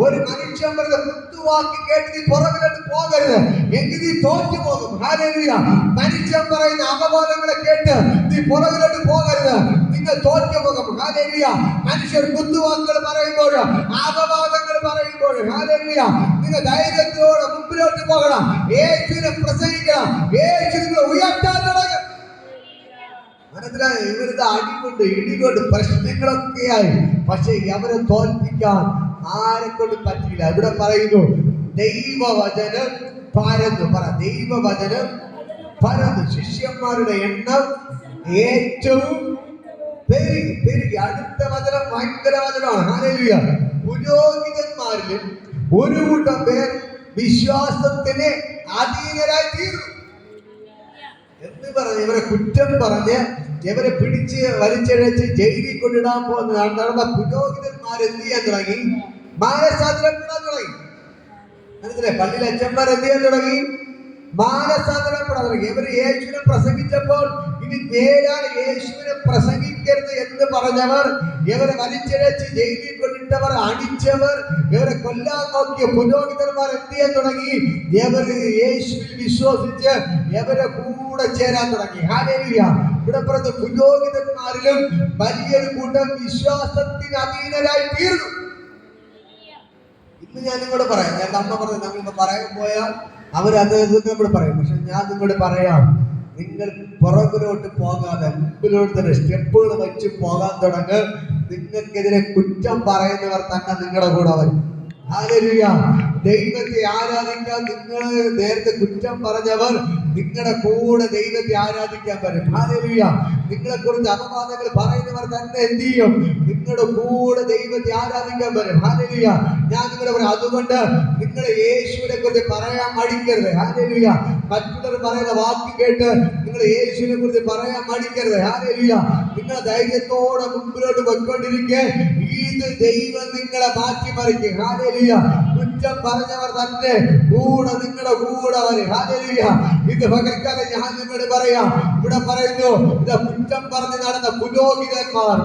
ഒരു മനുഷ്യൻ പറഞ്ഞ കുത്തുവാക്കി കേട്ട് നീ പുറകിലോട്ട് പോകരുത്, എങ്കിൽ നീ തോറ്റു പോകും. ഹല്ലേലൂയ. മനുഷ്യൻ പറയുന്ന അപവാദങ്ങളെ കേട്ട് നീ പുറകിലോട്ട് പോകരുത്, നിങ്ങൾ തോറ്റു പോകും. ഹല്ലേലൂയ. മനുഷ്യർ കുത്തുവാക്കുകൾ പറയുമ്പോൾ, അപവാദങ്ങൾ പറയുമ്പോൾ, ഹല്ലേലൂയ, നിങ്ങൾ ധൈര്യത്തോടെ മുമ്പിലോട്ട് പോകണം. യേശുവിനെ പ്രസംഗിക്കണം. യേശു നിങ്ങളെ ഉയർത്താൻ തുടങ്ങും. മനസ്സിലായി? ഇവരുടെ അടികൊണ്ട് ഇടികൊണ്ട് പ്രശ്നങ്ങളൊക്കെയായി, പക്ഷെ അവരെ തോൽപ്പിക്കാൻ ആരെ കൊണ്ട് പറ്റില്ല. ഇവിടെ പറയുന്നു ദൈവവചനം പരന്നു. പറ, ദൈവവചനം പരന്നു. ശിഷ്യന്മാരുടെ എണ്ണം ഏറ്റവും പെരുകി. അടുത്ത വചനം ഭയങ്കര വചനമാണ്. ഹല്ലേലൂയ. പുരോഹിതന്മാരിലും ഒരു കൂട്ടം പേർ വിശ്വാസത്തിന് അധീനരായി തീർന്നു. എന്ന് പറഞ്ഞ് ഇവരെ കുറ്റം പറഞ്ഞ് ഇവരെ പിടിച്ച് വലിച്ചഴച്ച് ജയിലിൽ കൊണ്ടിടാൻ പോകുന്നതാണ്. നടന്ന പുരോഹിതന്മാർ എന്ത് ചെയ്യാൻ തുടങ്ങി? മാനസാന്തരപ്പെടാൻ തുടങ്ങി. മനസ്സിലായി? പള്ളിയിലെ അച്ഛന്മാർ എന്ത് ചെയ്യാൻ തുടങ്ങി? മാനസാന്തരപ്പെടാൻ തുടങ്ങി. ഇവര് യേശുവിനെ പ്രസംഗിച്ചപ്പോൾ ഇനി നേരാണ് യേശുവിനെ പ്രസംഗിക്കരുത് എന്ന് പറഞ്ഞവർ, ഇവരെ വലിച്ചഴച്ച് ജയിലിൽ കൊണ്ടിട്ടവർ, അടിച്ചവർ, ഇവരെ കൊല്ലാൻ നോക്കിയ പുരോഹിതന്മാർ എന്ത് ചെയ്യാൻ തുടങ്ങി? ഇവര് യേശുവിൽ വിശ്വസിച്ച് ഇവരെ കൂടെ ചേരാൻ തുടങ്ങി. ഹല്ലേലൂയ. ഇവിടെ പറഞ്ഞ പുരോഹിതന്മാരിലും വലിയൊരു കൂട്ടം വിശ്വാസത്തിന് അധീനരായി തീർന്നു. ഇന്ന് ഞാൻ നിങ്ങളോട് പറയാം, ഞാൻ അമ്മ പറഞ്ഞു, നമ്മളിപ്പോ പറയാൻ പോയാൽ അവരത് നമ്മൾ പറയും. പക്ഷെ ഞാൻ നിങ്ങളോട് പറയാം, നിങ്ങൾ പുറകിലോട്ട് പോകാതെ മുമ്പിലോട്ട് തന്നെ സ്റ്റെപ്പുകൾ വെച്ച് പോകാൻ തുടങ്ങും. നിങ്ങൾക്കെതിരെ കുറ്റം പറയുന്നവർ തന്നെ നിങ്ങളുടെ കൂടെ വരും. ഹല്ലേലൂയ. ദൈവത്തെ ആരാധിക്കാൻ നിങ്ങൾ നേരത്തെ കുറ്റം പറഞ്ഞവർ നിങ്ങളുടെ കൂടെ ദൈവത്തെ ആരാധിക്കാൻ വരും. ഹല്ലേലൂയ. നിങ്ങളെ കുറിച്ച് അപവാദങ്ങൾ പറയുന്നവർ തന്നെ എന്ത് ചെയ്യും? നിങ്ങളുടെ കൂടെ ദൈവത്തെ ആരാധിക്കാൻ വരും. ഹല്ലേലൂയ. ഞാൻ നിങ്ങളെ പറയാം, അതുകൊണ്ട് നിങ്ങൾ യേശുവിനെ കുറിച്ച് പറയാൻ മടിക്കരുത്. ഹല്ലേലൂയ. മറ്റുള്ളവർ പറയുന്ന വാക്ക് കേട്ട് നിങ്ങൾ യേശുവിനെ കുറിച്ച് പറയാൻ മടിക്കരുത്. ഹല്ലേലൂയ. നിങ്ങൾ ധൈര്യത്തോടെ മുമ്പിലോട്ട് പോയിക്കൊണ്ടിരിക്കെ ഇത് ദൈവം നിങ്ങളെ മാറ്റിമറിക്കും. ഹല്ലേലൂയ. കുറ്റം പറഞ്ഞവർ തന്നെ കൂടെ നിങ്ങളുടെ കൂടെ വരും. ഹല്ലേലൂയ. ഇത് പകൽക്കാലം ഞാൻ നിങ്ങളോട് പറയാം, ഇവിടെ പറയുന്നു, ഇത് കുറ്റം പറഞ്ഞ് നടന്ന പുരോഹിതന്മാർ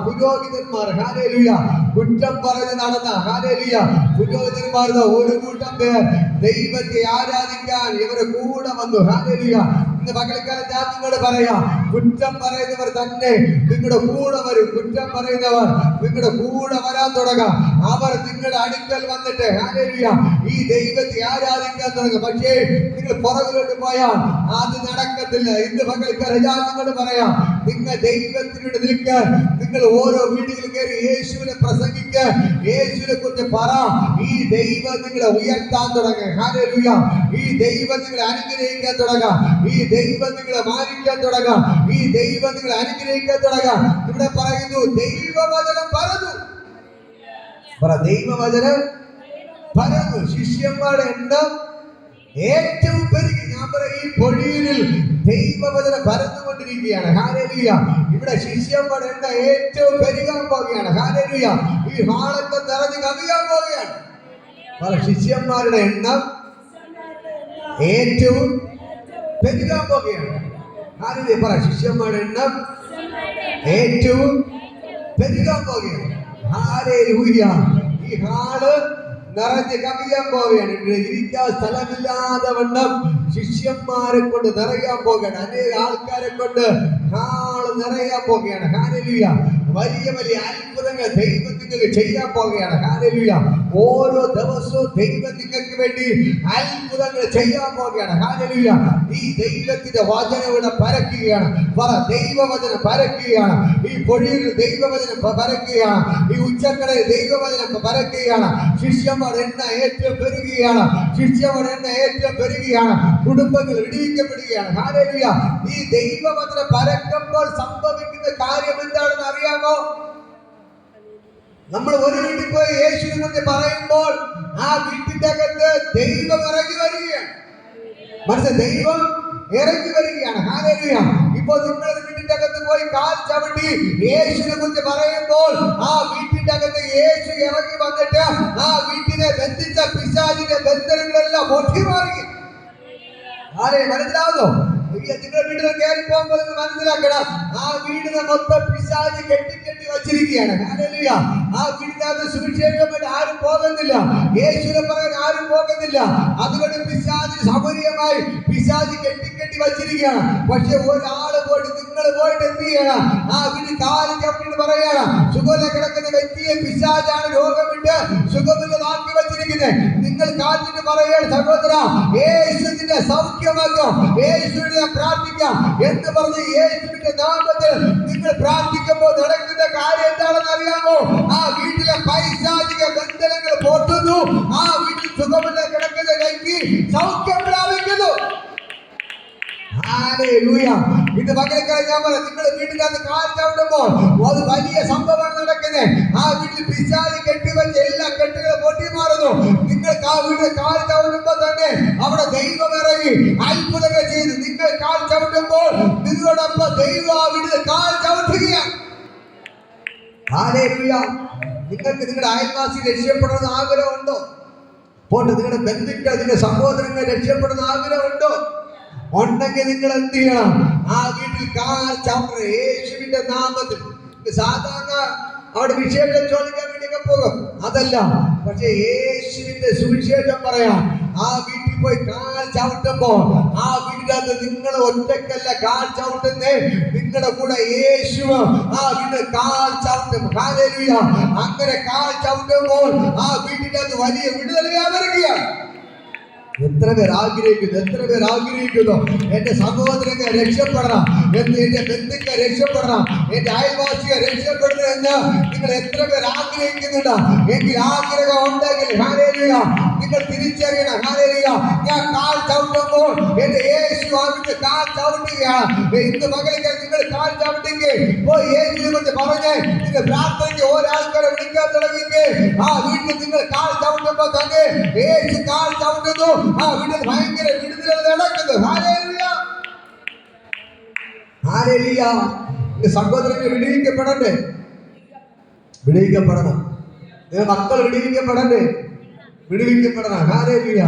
ഹല്ലേലൂയ, കുറ്റം പറഞ്ഞ് നടന്ന ഹല്ലേലൂയ പുരോഹിതന്മാർ ഒരു കൂട്ടം പേർ ദൈവത്തെ ആരാധിക്കാൻ ഇവരെ കൂടെ വന്നു. ഹല്ലേലൂയ. ഇന്ന് പകൽക്കാലം ഞാൻ നിങ്ങളോട് പറയാം, കുറ്റം പറയുന്നവർ തന്നെ നിങ്ങളുടെ കൂടെ വരും. കുറ്റം പറയുന്നവർ നിങ്ങളുടെ കൂടെ വരാൻ തുടങ്ങാം. അവർ നിങ്ങളുടെ അടുക്കൽ വന്നിട്ട് ഹല്ലേലൂയ ഈ ദൈവത്തെ ആരാധിക്കാൻ തുടങ്ങും. പക്ഷേ നിങ്ങൾ പുറകിലോട്ട് പോയാൽ അത് നടക്കത്തില്ല. ഇന്ന് പകൽക്കാലം ഞാൻ നിങ്ങളോട് പറയാം, നിങ്ങൾ ദൈവത്തിനോട് നിൽക്കാൻ, നിങ്ങൾ ഓരോ വീടുകളിൽ കയറി യേശുവിനെ പ്രസംഗിക്കാൻ, യേശുവിനെ കുറിച്ച് പറ. ഈ ദൈവം നിങ്ങളെ ഉയർത്താൻ തുടങ്ങും. ഹല്ലേലൂയ. ഈ ദൈവം നിങ്ങളെ അനുഗ്രഹിക്കാൻ തുടങ്ങാം. ഈ ദൈവം നിങ്ങളെ മാനിക്കാൻ തുടങ്ങാം. ഈ ദൈവം നിങ്ങളെ അനുഗ്രഹിക്കാൻ തുടങ്ങാം. ഇവിടെ പറയുന്നു ദൈവവചനം പരന്നു. പറ, ദൈവവചനം പരന്നു. ശിഷ്യന്മാരുടെ എണ്ണം ഏറ്റവും പെരുകി. ഞാൻ പറയാം, ഈ പൊഴിയിൽ ദൈവവചനം പരന്നുകൊണ്ടിരിക്കുകയാണ്. ഹല്ലേലൂയ. ഇവിടെ ശിഷ്യന്മാരുടെ എണ്ണം ഏറ്റവും പെരുകാൻ പോവുകയാണ്. ഹല്ലേലൂയ. ഈ ഹാളൊക്കെ നിറഞ്ഞ് കവിയാൻ പോവുകയാണ്. ശിഷ്യന്മാരുടെ എണ്ണം ഏറ്റവും പെരുകാൻ പോവുകയാണ്. ഹല്ലേലൂയ. പറ, ശിഷ്യന്മാരുടെ എണ്ണം ഏറ്റവും പെരുകാൻ പോവുകയാണ്. ഹല്ലേലൂയ. ഈ ഹാള് നിറഞ്ഞ് കവിയാൻ പോവുകയാണ്. ഇരിക്കാൻ സ്ഥലമില്ലാതെ വണ്ണം ശിഷ്യന്മാരെ കൊണ്ട് നിറയാൻ പോകുകയാണ്. അനേക ആൾക്കാരെ കൊണ്ട് ഹാള് നിറയാൻ പോകുകയാണ്. ഹല്ലേലൂയ. വലിയ വലിയ അത്ഭുതങ്ങൾ ദൈവം നിങ്ങൾക്ക് ചെയ്യാൻ പോകുകയാണ്. ഹല്ലേലൂയ. ഓരോ ദിവസവും ദൈവം നിങ്ങൾക്ക് വേണ്ടി അത്ഭുതങ്ങൾ ചെയ്യാൻ പോകുകയാണ്. ഹല്ലേലൂയ. ഈ ദൈവത്തിന്റെ വചനം ഇവിടെ പരക്കുകയാണ്. പറ, ദൈവവചനം പരക്കുകയാണ്. ഈ പൊഴിയിൽ ദൈവവചനം പരക്കുകയാണ്. ഈ ഉച്ചക്കടയിൽ ദൈവവചനം പരക്കുകയാണ്. ശിഷ്യന്മാർ എണ്ണ ഏറ്റവും പെരുകയാണ്. ശിഷ്യന്മാർ എണ്ണ ഏറ്റവും പെരുകയാണ്. കുടുംബങ്ങൾ വിടുവിക്കപ്പെടുകയാണ്. ഹല്ലേലൂയ. ഈ ദൈവവചനം പരക്കുമ്പോൾ സംഭവിക്കുന്ന കാര്യം എന്താണെന്ന് അറിയാമോ? നമ്മൾ ഒരു വീട്ടിൽ പോയി യേശുവിനെ കുറിച്ച് പറയുമ്പോൾ ആ വീട്ടിന്റെ അകത്ത് ദൈവം ഇറങ്ങി വരികയാണ്. മനസ്സിലായി? ദൈവം ഇറങ്ങി വരികയാണ്. ഹല്ലേലൂയ. ഇപ്പോൾ നിങ്ങൾ വീട്ടിന്റെ അകത്ത് പോയി കാൽ ചവിട്ടി യേശുവിനെ കുറിച്ച് പറയുമ്പോൾ ആ വീട്ടിന്റെ അകത്ത് യേശു ഇറങ്ങി വന്നിട്ട് ആ വീട്ടിനെ ബന്ധിച്ച പിശാചിന്റെ ബന്ധനങ്ങളെല്ലാം പൊട്ടി മാറി. മനസ്സിലാവുന്നോ? നിങ്ങളുടെ വീട്ടിൽ കയറി പോകുമ്പോൾ മനസ്സിലാക്കണം, ആ വീടിനെ മൊത്തം പിശാച് കെട്ടി വച്ചിരിക്കുകയാണ്. ഹല്ലേലൂയ. ആ വീടിനകത്ത് സുവിശേഷമായിട്ട് ആരും പോകുന്നില്ല, യേശുവിനെ പറയാൻ ആരും പോകുന്നില്ല. അതുകൊണ്ട് പിശാച് സൗകര്യമായി പിശാച് കെട്ടി വച്ചിരിക്കുകയാണ്. പക്ഷെ ഒരാള് പോയിട്ട് നിങ്ങൾ പോയിട്ട് എന്ത് ചെയ്യണം? ആ വീട്ടിൽ കാല് ചവിട്ടിട്ട് പറയണം, സുഖമില്ല കിടക്കുന്ന വ്യക്തിയെ പിശാചാണ് രോഗമിട്ട് സുഖമില്ലാതാക്കി വച്ചിരിക്കുന്നത്. നിങ്ങൾ കാലിട്ട് പറയുകയാണ്, സഹോദര യേശുവിന്റെ സൗഖ്യമാക്കും, യേശുവിനെ പ്രാർത്ഥിക്കാം എന്ന് പറഞ്ഞ് യേശുവിന്റെ നാമത്തിൽ നിങ്ങൾ പ്രാർത്ഥിക്കുമ്പോൾ നടക്കുന്ന കാര്യം എന്താണെന്ന് അറിയാമോ? ആ വീട്ടിലെ പൈശാചിക ബന്ധനങ്ങൾ പൊട്ടുന്നു. ആ വീട്ടിൽ സുഖമില്ല കിടക്കുന്ന വ്യക്തി സൗഖ്യം പ്രാപിക്കുന്നു. ഹല്ലേലൂയ. ഇത് പകരക്കാലം ഞാൻ പറയാം, നിങ്ങൾ വീട്ടിനകത്ത് കാൽ ചവിട്ടുമ്പോൾ അത് വലിയ സംഭവമാണ് നടക്കുന്നത്. ആ വീട്ടിൽ പിശാച് കെട്ടിവെച്ച് എല്ലാ കെട്ടുകളും പൊട്ടി മാറുന്നു. നിങ്ങൾക്ക് ആ വീട്ടിൽ കാൽ ചവിട്ടുമ്പോൾ തന്നെ അവിടെ ദൈവം ഇറങ്ങി അത്ഭുതങ്ങൾ ചെയ്തു. നിങ്ങൾ കാൽ ചവിട്ടുമ്പോൾ നിങ്ങളോടൊപ്പം ദൈവം ആ വീട്ടിൽ കാൽ ചവിട്ടുകയാണ്. ഹല്ലേലൂയ. നിങ്ങൾക്ക് നിങ്ങളുടെ അയൽവാസി രക്ഷപ്പെടുന്ന ആഗ്രഹമുണ്ടോ? പോട്ടെ, നിങ്ങളുടെ ബന്ധുക്കൾ, നിങ്ങളുടെ സഹോദരങ്ങൾ രക്ഷപ്പെടുന്ന ആഗ്രഹമുണ്ടോ? ഉണ്ടെങ്കിൽ നിങ്ങൾ എന്ത് ചെയ്യണം? ആ വീട്ടിൽ കാൽ ചവിട്ടണം യേശുവിന്റെ നാമത്തിൽ. സാധാരണ അവിടെ വിശേഷം ചോദിക്കാൻ വേണ്ടിയൊക്കെ പോകും, അതല്ല. പക്ഷെ യേശുവിന്റെ സുവിശേഷം പറയാം. ആ വീട്ടിൽ പോയി കാൽ ചവിട്ടുമ്പോൾ ആ വീടിനകത്ത് നിങ്ങൾ ഒറ്റക്കല്ല കാൽ ചവിട്ടുന്നേ, നിങ്ങളുടെ കൂടെ യേശു ആ വീട്ടിൽ കാൽ ചവിട്ടും. ഹല്ലേലൂയ. അങ്ങനെ കാൽ ചവിട്ടുമ്പോൾ ആ വീടിനകത്ത് വലിയ വിടുതൽ വ്യാപരിക്കുകയാണ്. എത്ര പേർ ആഗ്രഹിക്കുന്നു? എത്ര പേർ ആഗ്രഹിക്കുന്നു എന്റെ സഹോദരനെ രക്ഷപ്പെടണം എന്ന്, എന്റെ ബന്ധുക്കൾ രക്ഷപ്പെടണം, എന്റെ അയൽവാസിയെ രക്ഷപ്പെടണം എന്ന് നിങ്ങൾ എത്ര പേർ ആഗ്രഹിക്കുന്നുണ്ട്? എങ്കിൽ ആഗ്രഹം ഉണ്ടെങ്കിൽ ഹല്ലേലൂയ നിങ്ങൾ തിരിച്ചറിയണം. ഹല്ലേലൂയ. ഞാൻ കാൽ ചവിട്ടുമ്പോൾ എന്റെ യേശു ആവിട്ട് കാൽ ചവിട്ടുകയാണ്. ഇന്ന് മകളിൽ നിങ്ങൾ കാൽ ചവിട്ടിക്ക് പോയി യേശുവിനെ കുറിച്ച് പറഞ്ഞ് നിങ്ങൾ പ്രാർത്ഥനയ്ക്ക് ഒരാൾക്കാരെ വിളിക്കാൻ തുടങ്ങിക്ക്. ആ വീട്ടിൽ നിങ്ങൾ കാൽ ചവിട്ടുമ്പോൾ തന്നെ യേശു കാൽ ചവിട്ടുന്നു. ആ വീട്ടിൽ ഭയങ്കര വിടുതൽ നടക്കുന്നു. ഹല്ലേലൂയ. ഹല്ലേലൂയ. സഹോദരങ്ങൾ വിടുവിക്കപ്പെടണ്ടേ? വിടുവിക്കപ്പെടണം. മക്കൾ വിടുവിക്കപ്പെടണ്ടേ? വിടുവിക്കപ്പെടണം. ഹല്ലേലൂയ.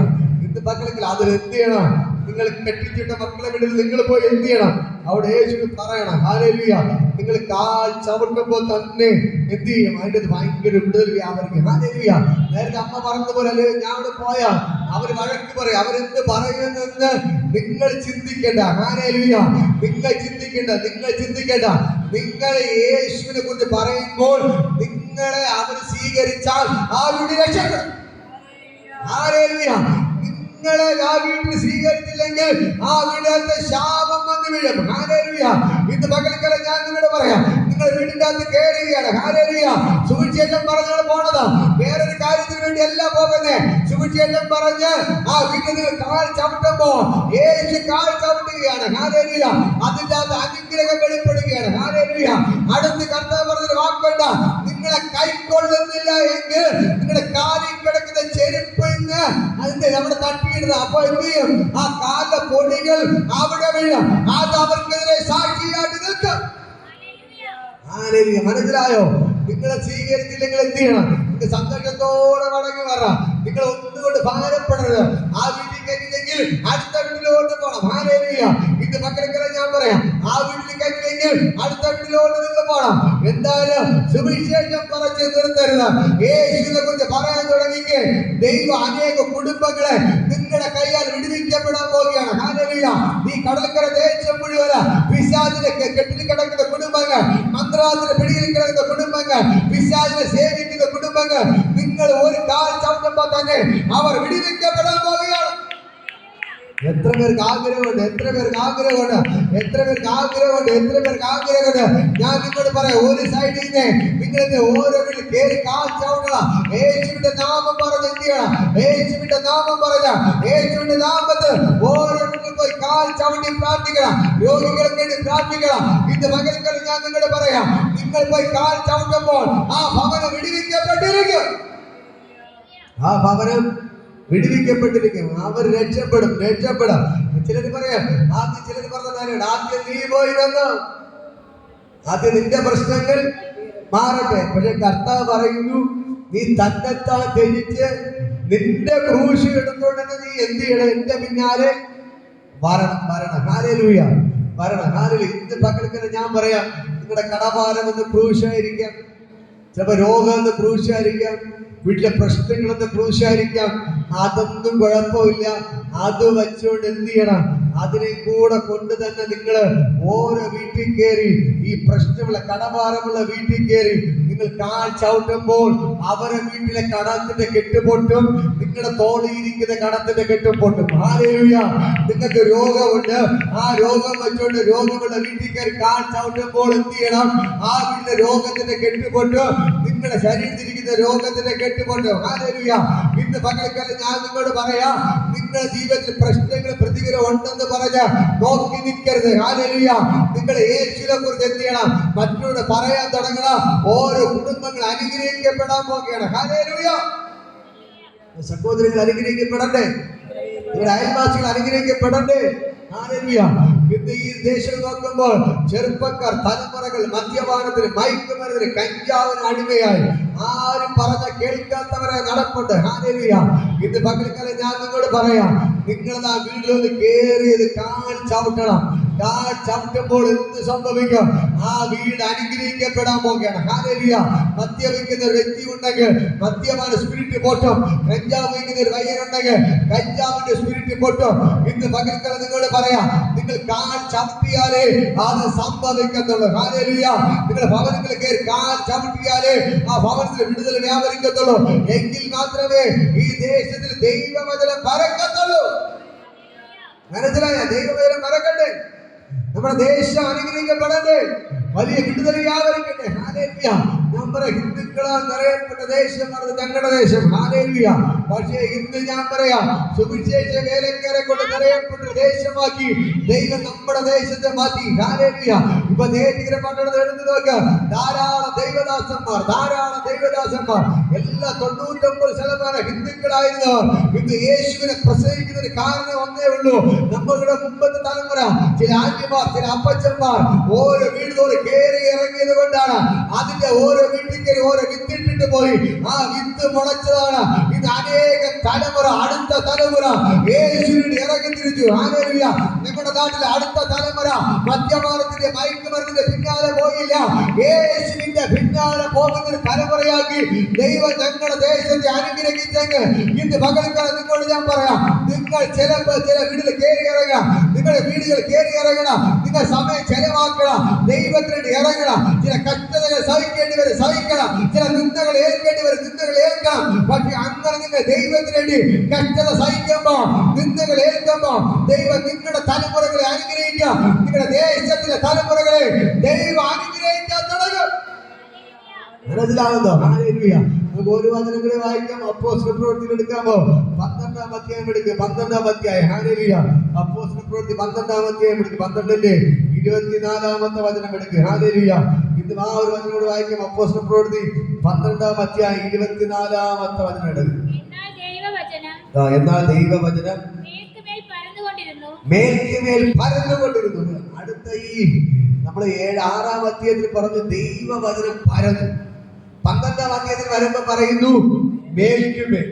ഇന്ന് മക്കളെങ്കിൽ അതിൽ എന്ത് ചെയ്യണം? നിങ്ങൾ കെട്ടിച്ചിട്ട മക്കളെ വിടുതൽ നിങ്ങൾ പോയി എന്ത് ചെയ്യണം? അവിടെ യേശുവിന് പറയണം. ഹല്ലേലൂയ. നിങ്ങൾ കാൽ ചവിട്ടുമ്പോൾ തന്നെ എന്ത് ചെയ്യും? അതിൻ്റെ ഭയങ്കര വിടുതൽ വ്യാപരിക്കും. ഹല്ലേലൂയ. നേരത്തെ അമ്മ പറഞ്ഞതുപോലെ അല്ലേ, ഞാൻ അവിടെ പോയാൽ അവർ വഴക്ക് പറയും, അവരെന്ത് പറയുമെന്ന് നിങ്ങൾ ചിന്തിക്കേണ്ട. ഹല്ലേലൂയ. നിങ്ങൾ ചിന്തിക്കേണ്ട. നിങ്ങൾ യേശുവിനെ കുറിച്ച് പറയുമ്പോൾ നിങ്ങളെ അവർ സ്വീകരിച്ചാൽ ആ വീട് രക്ഷപ്പെടും. ഹല്ലേലൂയ. നിങ്ങളെ ആ വീട്ടിൽ സ്വീകരിച്ചില്ലെങ്കിൽ ആ വീടിനകത്ത് ശാപം വന്ന് വീഴും. ഹല്ലേലൂയ. ഇന്ന് പകൽക്കാലം ഞാൻ നിങ്ങളോട് പറയാം, നിങ്ങൾ വീടിന്റെ അകത്ത് കയറുകയാണ്. ഹല്ലേലൂയ. സുവിശേഷം പറഞ്ഞാണ് പോണത്, വേറൊരു കാര്യത്തിന് വേണ്ടി അല്ല പോകുന്നത്. സുവിശേഷം പറഞ്ഞ് ആ വീട്ടിൽ നിങ്ങൾ കാൽ ചവിട്ടുമ്പോ യേശു കാൽ ചവിട്ടുകയാണ്. ഹല്ലേലൂയ. അതിന്റെ അകത്ത് അനുഗ്രഹം വെളിപ്പെടുകയാണ്. ഹല്ലേലൂയ. അടുത്ത് കർത്താവ് പറഞ്ഞൊരു വാക്കുണ്ട്, നിങ്ങളെ കൈക്കൊള്ളുന്നില്ല എങ്കിൽ നിങ്ങളുടെ കാലിൽ കിടക്കുന്ന ചെരുപ്പ് അതിന്റെ നമ്മുടെ തട്ടിയിടുന്നത്. അപ്പൊ എന്ത് ചെയ്യും? ആ കാലിലെ പൊടികൾ അവിടെ വീഴും. അത് അവർക്കെതിരെ സാക്ഷിയായിട്ട് നിൽക്കും. മനസ്സിലായോ? നിങ്ങളെ സ്വീകരിച്ചില്ലെങ്കിൽ എന്ത് ചെയ്യണം? നിങ്ങൾ സന്തോഷത്തോടെ മടങ്ങി വരാം. നിങ്ങൾ ഒന്നുകൊണ്ട് ഭാരപ്പെടരുത്. ആ വീട്ടിൽ കഴിഞ്ഞില്ലെങ്കിൽ അടുത്ത വീട്ടിലോട്ട് പോകണം. ഹല്ലേലൂയ. ഇത് മക്കളെ ഞാൻ പറയാം, ആ വീട്ടിൽ കഴിഞ്ഞില്ലെങ്കിൽ അടുത്ത വീട്ടിലോട്ട് നിങ്ങൾ പോകണം. എന്തായാലും സുവിശേഷം പറഞ്ഞ് നിർത്തരുത്. യേശുവിനെ കുറിച്ച് പറയാൻ തുടങ്ങിക്ക് ദൈവം അനേക കുടുംബങ്ങളെ നിങ്ങളുടെ കൈയാൽ വിടുവിക്കപ്പെടാൻ പോവുകയാണ്. ഹല്ലേലൂയ. ഈ കടൽക്കര ദേശം മുഴുവൻ പിശാചിനെ കെട്ടിൽ കിടക്കുന്ന കുടുംബങ്ങൾ മന്ത്രാന്തര പിടിയിൽ കിടക്കുന്ന കുടുംബങ്ങൾ, പിശാചിനെ സേവിക്കുന്ന കുടുംബങ്ങൾ, നിങ്ങൾ ഒരു കാൽ ചവിട്ടുമ്പോൾ തന്നെ അവർ വിടുവിക്കപ്പെടാൻ പോവുകയാണ്. എത്ര പേർക്ക് ആഗ്രഹമുണ്ട്, എത്ര പേർക്ക് ആഗ്രഹമുണ്ട്, എത്ര പേർക്ക് ആഗ്രഹമുണ്ട്, എത്ര പേർക്ക് ആഗ്രഹമുണ്ട്. ഞാൻ നിങ്ങളോട് പറയാം, ഒരു സൈഡിൽ നിന്ന് നിങ്ങൾ ഓരോ വീട്ടിൽ കയറി കാൽ ചവിട്ടണം. യേശുവിന്റെ നാമം പറഞ്ഞ് എന്ത് ചെയ്യണം? യേശുവിന്റെ നാമം പറഞ്ഞ യേശുവിന്റെ നാമത്ത് ഓരോ വീട്ടിൽ പോയി കാൽ ചവിട്ടി പ്രാർത്ഥിക്കണം. രോഗികൾക്ക് വേണ്ടി പ്രാർത്ഥിക്കണം. ഇന്ന് പകൽക്കാലം ഞാൻ നിങ്ങളോട് പറയാം, നിങ്ങൾ പോയി കാൽ ചവിട്ടുമ്പോൾ ആ ഭവനം വിടുവിക്കപ്പെട്ടിരിക്കും. ആ ഭവനം വിടുവിക്കപ്പെട്ടിരിക്കും. അവർ രക്ഷപ്പെടും, രക്ഷപ്പെടാം. ചിലർ പറയാം, ആദ്യം ചിലർ പറഞ്ഞ ആദ്യം നീ പോയി വന്നു, ആദ്യം നിന്റെ പ്രശ്നങ്ങൾ മാറട്ടെ. പക്ഷെ കർത്താവ് പറയുന്നു, നീ തന്നെത്താൻ ത്യജിച്ച് നിന്റെ ക്രൂശ് എടുത്തോണ്ട് നീ എന്ത് ചെയ്യണം? എന്റെ പിന്നാലെ വരണം, വരണം. ഹല്ലേലൂയ, വരണം. ഹല്ലേലൂയ. ഇന്ന് പകൽക്കാലം ഞാൻ പറയാം, നിങ്ങളുടെ കടഭാരം എന്ന് ക്രൂശായിരിക്കാം, ചിലപ്പോൾ രോഗം എന്ന് ക്രൂശായിരിക്കാം, വീട്ടിലെ പ്രശ്നങ്ങളെന്ന് ക്രൂശായിരിക്കാം. അതൊന്നും കുഴപ്പമില്ല. അത് വെച്ചുകൊണ്ട് എന്ത് ചെയ്യണം? അതിനെ കൂടെ കൊണ്ട് തന്നെ നിങ്ങൾ ഓരോ വീട്ടിൽ കയറി, ഈ പ്രശ്നമുള്ള കടഭാരമുള്ള വീട്ടിൽ കയറി നിങ്ങൾ കാൽ ചവിട്ടുമ്പോൾ അവരെ വീട്ടിലെ കടത്തിന്റെ കെട്ടുപൊട്ടും, നിങ്ങളുടെ തോളിയിരിക്കുന്ന കടത്തിന്റെ കെട്ടും പൊട്ടും. ഹല്ലേലൂയ. നിങ്ങൾക്ക് രോഗമുണ്ട്, ആ രോഗം വെച്ചുകൊണ്ട് രോഗമുള്ള വീട്ടിൽ കയറി കാൽ ചവിട്ടുമ്പോൾ എന്ത് ചെയ്യണം? ആ വീട്ടിലെ രോഗത്തിന്റെ കെട്ടുപൊട്ടും, നിങ്ങളുടെ ശരീരത്തിലിരിക്കുന്ന രോഗത്തിന്റെ കെട്ടുപൊട്ടും. ഹല്ലേലൂയ. ഇന്ന് പകൽക്കാലം ഞാൻ നിങ്ങളോട് പറയാം, നിങ്ങളുടെ ജീവിതത്തിൽ പ്രശ്നങ്ങൾ പ്രതികൂലം ഉണ്ടെന്ന് പറഞ്ഞ് നോക്കി നിൽക്കരുത്. ഹല്ലേലൂയ. നിങ്ങൾ യേശുവിനെ കുറിച്ച് എന്ത് ചെയ്യണം? മറ്റുള്ളവരോട് പറയാൻ തുടങ്ങണം. ഓരോ കുടുംബങ്ങൾ അനുഗ്രഹിക്കപ്പെടാൻ പോകുകയാണ്. ഹല്ലേലൂയ. സഹോദരങ്ങൾ അനുഗ്രഹിക്കപ്പെടണ്ടേ? നിങ്ങളുടെ അയൽവാസികൾ അനുഗ്രഹിക്കപ്പെടണ്ടേ? ഹല്ലേലൂയ. ഇന്ന് ഈ ദേശം നോക്കുമ്പോൾ ചെറുപ്പക്കാർ, തലമുറകൾ മദ്യപാനത്തിന്, മയക്കുമരുന്നിന്, കഞ്ചാവിന് അടിമയായി ആരും പറഞ്ഞ കേൾക്കാത്തവരെ നടപ്പുണ്ട്. ഹല്ലേലൂയ. ഇന്ന് പകൽക്കാലം ഞാൻ നിങ്ങളോട് പറയാം, നിങ്ങളത് ആ വീട്ടിലൊന്ന് കേറിയത് കാൽ ചവിട്ടണം. കാൽ ചവിട്ടുമ്പോൾ എന്ത് സംഭവിക്കും? ആ വീട് അനുഗ്രഹിക്കപ്പെടാൻ പോകുകയാണ്. ഹല്ലേലൂയ. മദ്യപിക്കുന്ന ഒരു വ്യക്തി ഉണ്ടെങ്കിൽ മദ്യപാന സ്പിരിറ്റ് പൊട്ടും. കഞ്ചാവ് വയ്ക്കുന്ന ഒരു പയ്യനുണ്ടെങ്കിൽ കഞ്ചാവിന്റെ സ്പിരിറ്റ് പൊട്ടും. ഇന്ന് പകൽക്കാലം നിങ്ങളോട് പറയാം, നിങ്ങൾ കാൽ ചവിട്ടിയാലേ അത് സംഭവിക്കത്തുള്ളൂ. ഹല്ലേലൂയ. നിങ്ങളുടെ ഭവനങ്ങളിൽ കയറി കാൽ ചവിട്ടിയാലേ ആ ഭവനത്തിൽ വിടുതൽ വ്യാപരിക്കത്തുള്ളൂ. എങ്കിൽ മാത്രമേ ഈ ദേശത്തിൽ ദൈവവചനം പരക്കത്തുള്ളൂ. മനസ്സിലായ? ദൈവവചനം പരക്കട്ടെ. നമ്മുടെ ദേശം അനുഗ്രഹിക്കപ്പെടട്ടെ. വലിയ വിടുതൽ വ്യാപരിക്കട്ടെ. ഹല്ലേലൂയ. നമ്മുടെ ഹിന്ദുക്കളാൽ നിറയപ്പെട്ട ദേശമാണ് ഞങ്ങളുടെ ദേശം. ഹല്ലേലൂയ. പക്ഷേ ഇന്ന് ഞാൻ പറയാം, സുവിശേഷ വേലക്കാരെ കൊണ്ട് നിറയപ്പെട്ട ദേശമാക്കി ദൈവം നമ്മുടെ ദേശത്തെ മാറ്റി. ഹല്ലേലൂയ. ഇപ്പൊ ദേശീയ പട്ടണത്തിൽ എടുത്തു നോക്ക്, ധാരാളം ദൈവദാസന്മാർ, ധാരാളം ദൈവദാസന്മാർ. എല്ലാ 99% ഹിന്ദുക്കളായിരുന്നവർ ഇന്ന് യേശുവിനെ പ്രസംഗിക്കുന്നതിന് കാരണം ഒന്നേ ഉള്ളൂ. നമ്മളുടെ മുമ്പത്തെ തലമുറ, ചില ആന്റിമാർ, ചില അപ്പച്ചന്മാർ ഓരോ വീട് തോറും കയറി ഇറങ്ങിയത് കൊണ്ടാണ്. അതിന്റെ ഓരോ വീട്ടിൽ കയറി ഓരോ വിത്തിട്ടിട്ട് പോയി. ആ വിത്ത് മുളച്ചതാണ്. ഇത് അനേക തലമുറ, അടുത്ത തലമുറ യേശുവിനെ ഇറങ്ങി തിരിച്ചു. ഹല്ലേലൂയ. നമ്മുടെ നാട്ടിലെ അടുത്ത തലമുറ മദ്യപാനത്തിന്റെ, മയക്കുമരുന്നിന്റെ പിന്നാലെ പോയില്ല. യേശുവിന്റെ പിന്നാലെ പോകുന്ന ഒരു തലമുറയാക്കി ദൈവം ഞങ്ങളുടെ ദേശത്തെ അനുഗ്രഹിച്ചെങ്കിൽ ഇന്ന് പകൽക്കാലം നിങ്ങളോട് ഞാൻ പറയാം, നിങ്ങൾ ചിലപ്പോൾ ചില വീട്ടിൽ കയറി ഇറങ്ങണം. നിങ്ങളുടെ വീടുകൾ കയറി ഇറങ്ങണം. നിങ്ങൾ സമയം ചെലവാക്കണം. ദൈവത്തിന് ഇറങ്ങണം. ചില കഷ്ടതകൾ സഹിക്കേണ്ടി വരും, സഹിക്കണം. ചില നിന്ദകൾ ഏൽക്കേണ്ടി വരും, നിന്ദകൾ ഏൽക്കണം. പക്ഷെ അങ്ങനെ നിങ്ങൾ ദൈവത്തിന് വേണ്ടി കഷ്ടത സഹിക്കുമ്പോ, നിന്ദകൾ ഏൽക്കുമ്പോ ദൈവം നിങ്ങളുടെ തലമുറകളെ അനുഗ്രഹിക്കാം. നിങ്ങളുടെ ദേശത്തിലെ തലമുറകളെ ദൈവം അനുഗ്രഹിക്കാൻ തുടങ്ങും. മനസ്സിലാവുന്നോ? ഹല്ലേലൂയ. നമുക്ക് ഒരു വചനം കൂടി വായിക്കാം. അപ്പോസ്തല പ്രവൃത്തി എടുക്കാമോ? 12-ാം അധ്യായം എടുക്കുക. 12-ാം അധ്യായം. ഹല്ലേലൂയ. അപ്പോസ്തല പ്രവൃത്തി 12-ാം അധ്യായം എടുക്കുക. 12-ന്റെ 24-ാമത്തെ വചനം എടുക്കുക. ഹല്ലേലൂയ. ഇന്ന് ആ ഒരു വചനം കൂടി വായിക്കാം. അപ്പോസ്തല പ്രവൃത്തി 12-ാം അധ്യായം 24-ാമത്തെ വചനം എടുക്കുക. എന്നാൽ ദൈവവചനം മേൽക്കുമേൽ പരന്നുകൊണ്ടിരുന്നു. അടുത്ത ഈ നമ്മള് 6-ാം അധ്യായത്തിൽ പറഞ്ഞു ദൈവവചനം പരന്നു. 12-ാം അധ്യായത്തിൽ വരുമ്പോ പറയുന്നു മേൽക്കുമേൽ,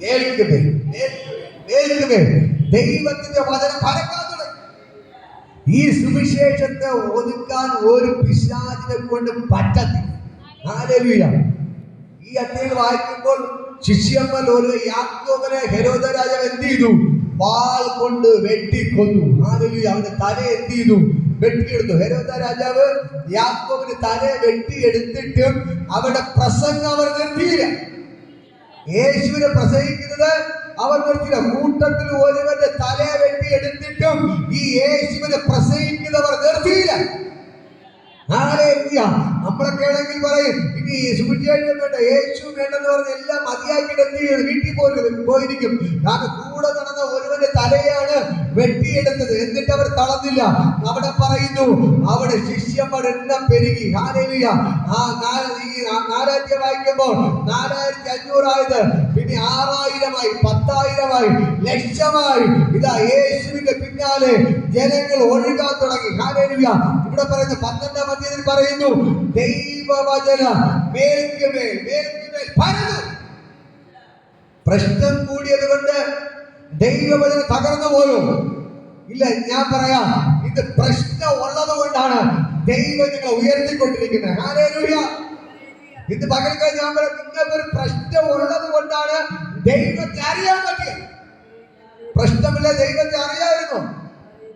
മേൽക്കുമേൽ, മേൽക്കുമേൽ ദൈവത്തിന്റെ വചനം പരക്കാൻ തുടങ്ങി. ഈ സുവിശേഷത്തെ ഒതുക്കാൻ ഒരു പിശാചിനെ കൊണ്ട് പറ്റത്തില്ല. ഹല്ലേലൂയ. ഈ അധ്യായം വായിക്കുമ്പോൾ ശിഷ്യന്മാർ ഒരു യാക്കോബിനെ ഹെരോദ രാജാവ് എന്ത് ചെയ്തു? വാൾ കൊണ്ട് വെട്ടിക്കൊന്നു. ഹല്ലേലൂയ. അവന്റെ തല എന്ത് ചെയ്തു? വെട്ടിയെടുത്തു. ഹെരോദാ രാജാവ് യാക്കോബിന് തല വെട്ടിയെടുത്തിട്ടും അവിടെ പ്രസംഗം അവർ നിർത്തിയില്ല. യേശുവിനെ പ്രസംഗിക്കുന്നത് അവർ നിർത്തിയില്ല. കൂട്ടത്തിൽ ഒരുവന്റെ തല വെട്ടിയെടുത്തിട്ടും ഈ യേശുവിനെ പ്രസംഗിക്കുന്നവർ നിർത്തിയില്ല. നമ്മളൊക്കെ ആണെങ്കിൽ പറയും ഇനി സുവിശേഷം വേണ്ട, യേശു വേണ്ടെന്ന് പറഞ്ഞ് എല്ലാം മതിയാക്കിയിട്ട് എന്ത് ചെയ്ത് വീട്ടിൽ പോയിരിക്കും. കാരണം കൂടെ നടന്ന ഒരുവന്റെ തലയാണ് വെട്ടിയെടുത്തത്. എന്നിട്ട് അവർ തളർന്നില്ല. അവിടെ പറയുന്നു അവിടെ ശിഷ്യന്മാർ എണ്ണം പെരുകി. ഹല്ലേലൂയ. നാലാഴ്ച വായിക്കുമ്പോൾ 4500 ആയത്, പിന്നെ 6000-ആയി, 10,000-ആയി, ലക്ഷമായി. ഇതാ യേശുവിന്റെ പിന്നാലെ ജനങ്ങൾ ഒഴുകാൻ തുടങ്ങി. ഹല്ലേലൂയ. ഇവിടെ പറയുന്ന 12-ാം അധ്യായത്തിൽ പറയുന്നു ദൈവവചനം മേൽക്കുമേൽ മേൽക്കുമേൽ പരന്നു. പ്രശ്നം കൂടിയത് കൊണ്ട് ദൈവവചനം തകർന്നു പോയോ? ഇല്ല. ഞാൻ പറയാം, ഇത് പ്രശ്നം ഉള്ളത് കൊണ്ടാണ് ദൈവം നിങ്ങളെ ഉയർത്തിക്കൊണ്ടിരിക്കുന്നത്. ഹല്ലേലൂയ. ഇത് പകൽക്കാലം ഞാൻ പറയാം, നിങ്ങൾക്കൊരു പ്രശ്നം ഉള്ളത് കൊണ്ടാണ് ദൈവത്തെ അറിയാൻ പറ്റിയത്. പ്രശ്നമില്ല, ദൈവത്തെ അറിയാമായിരുന്നു.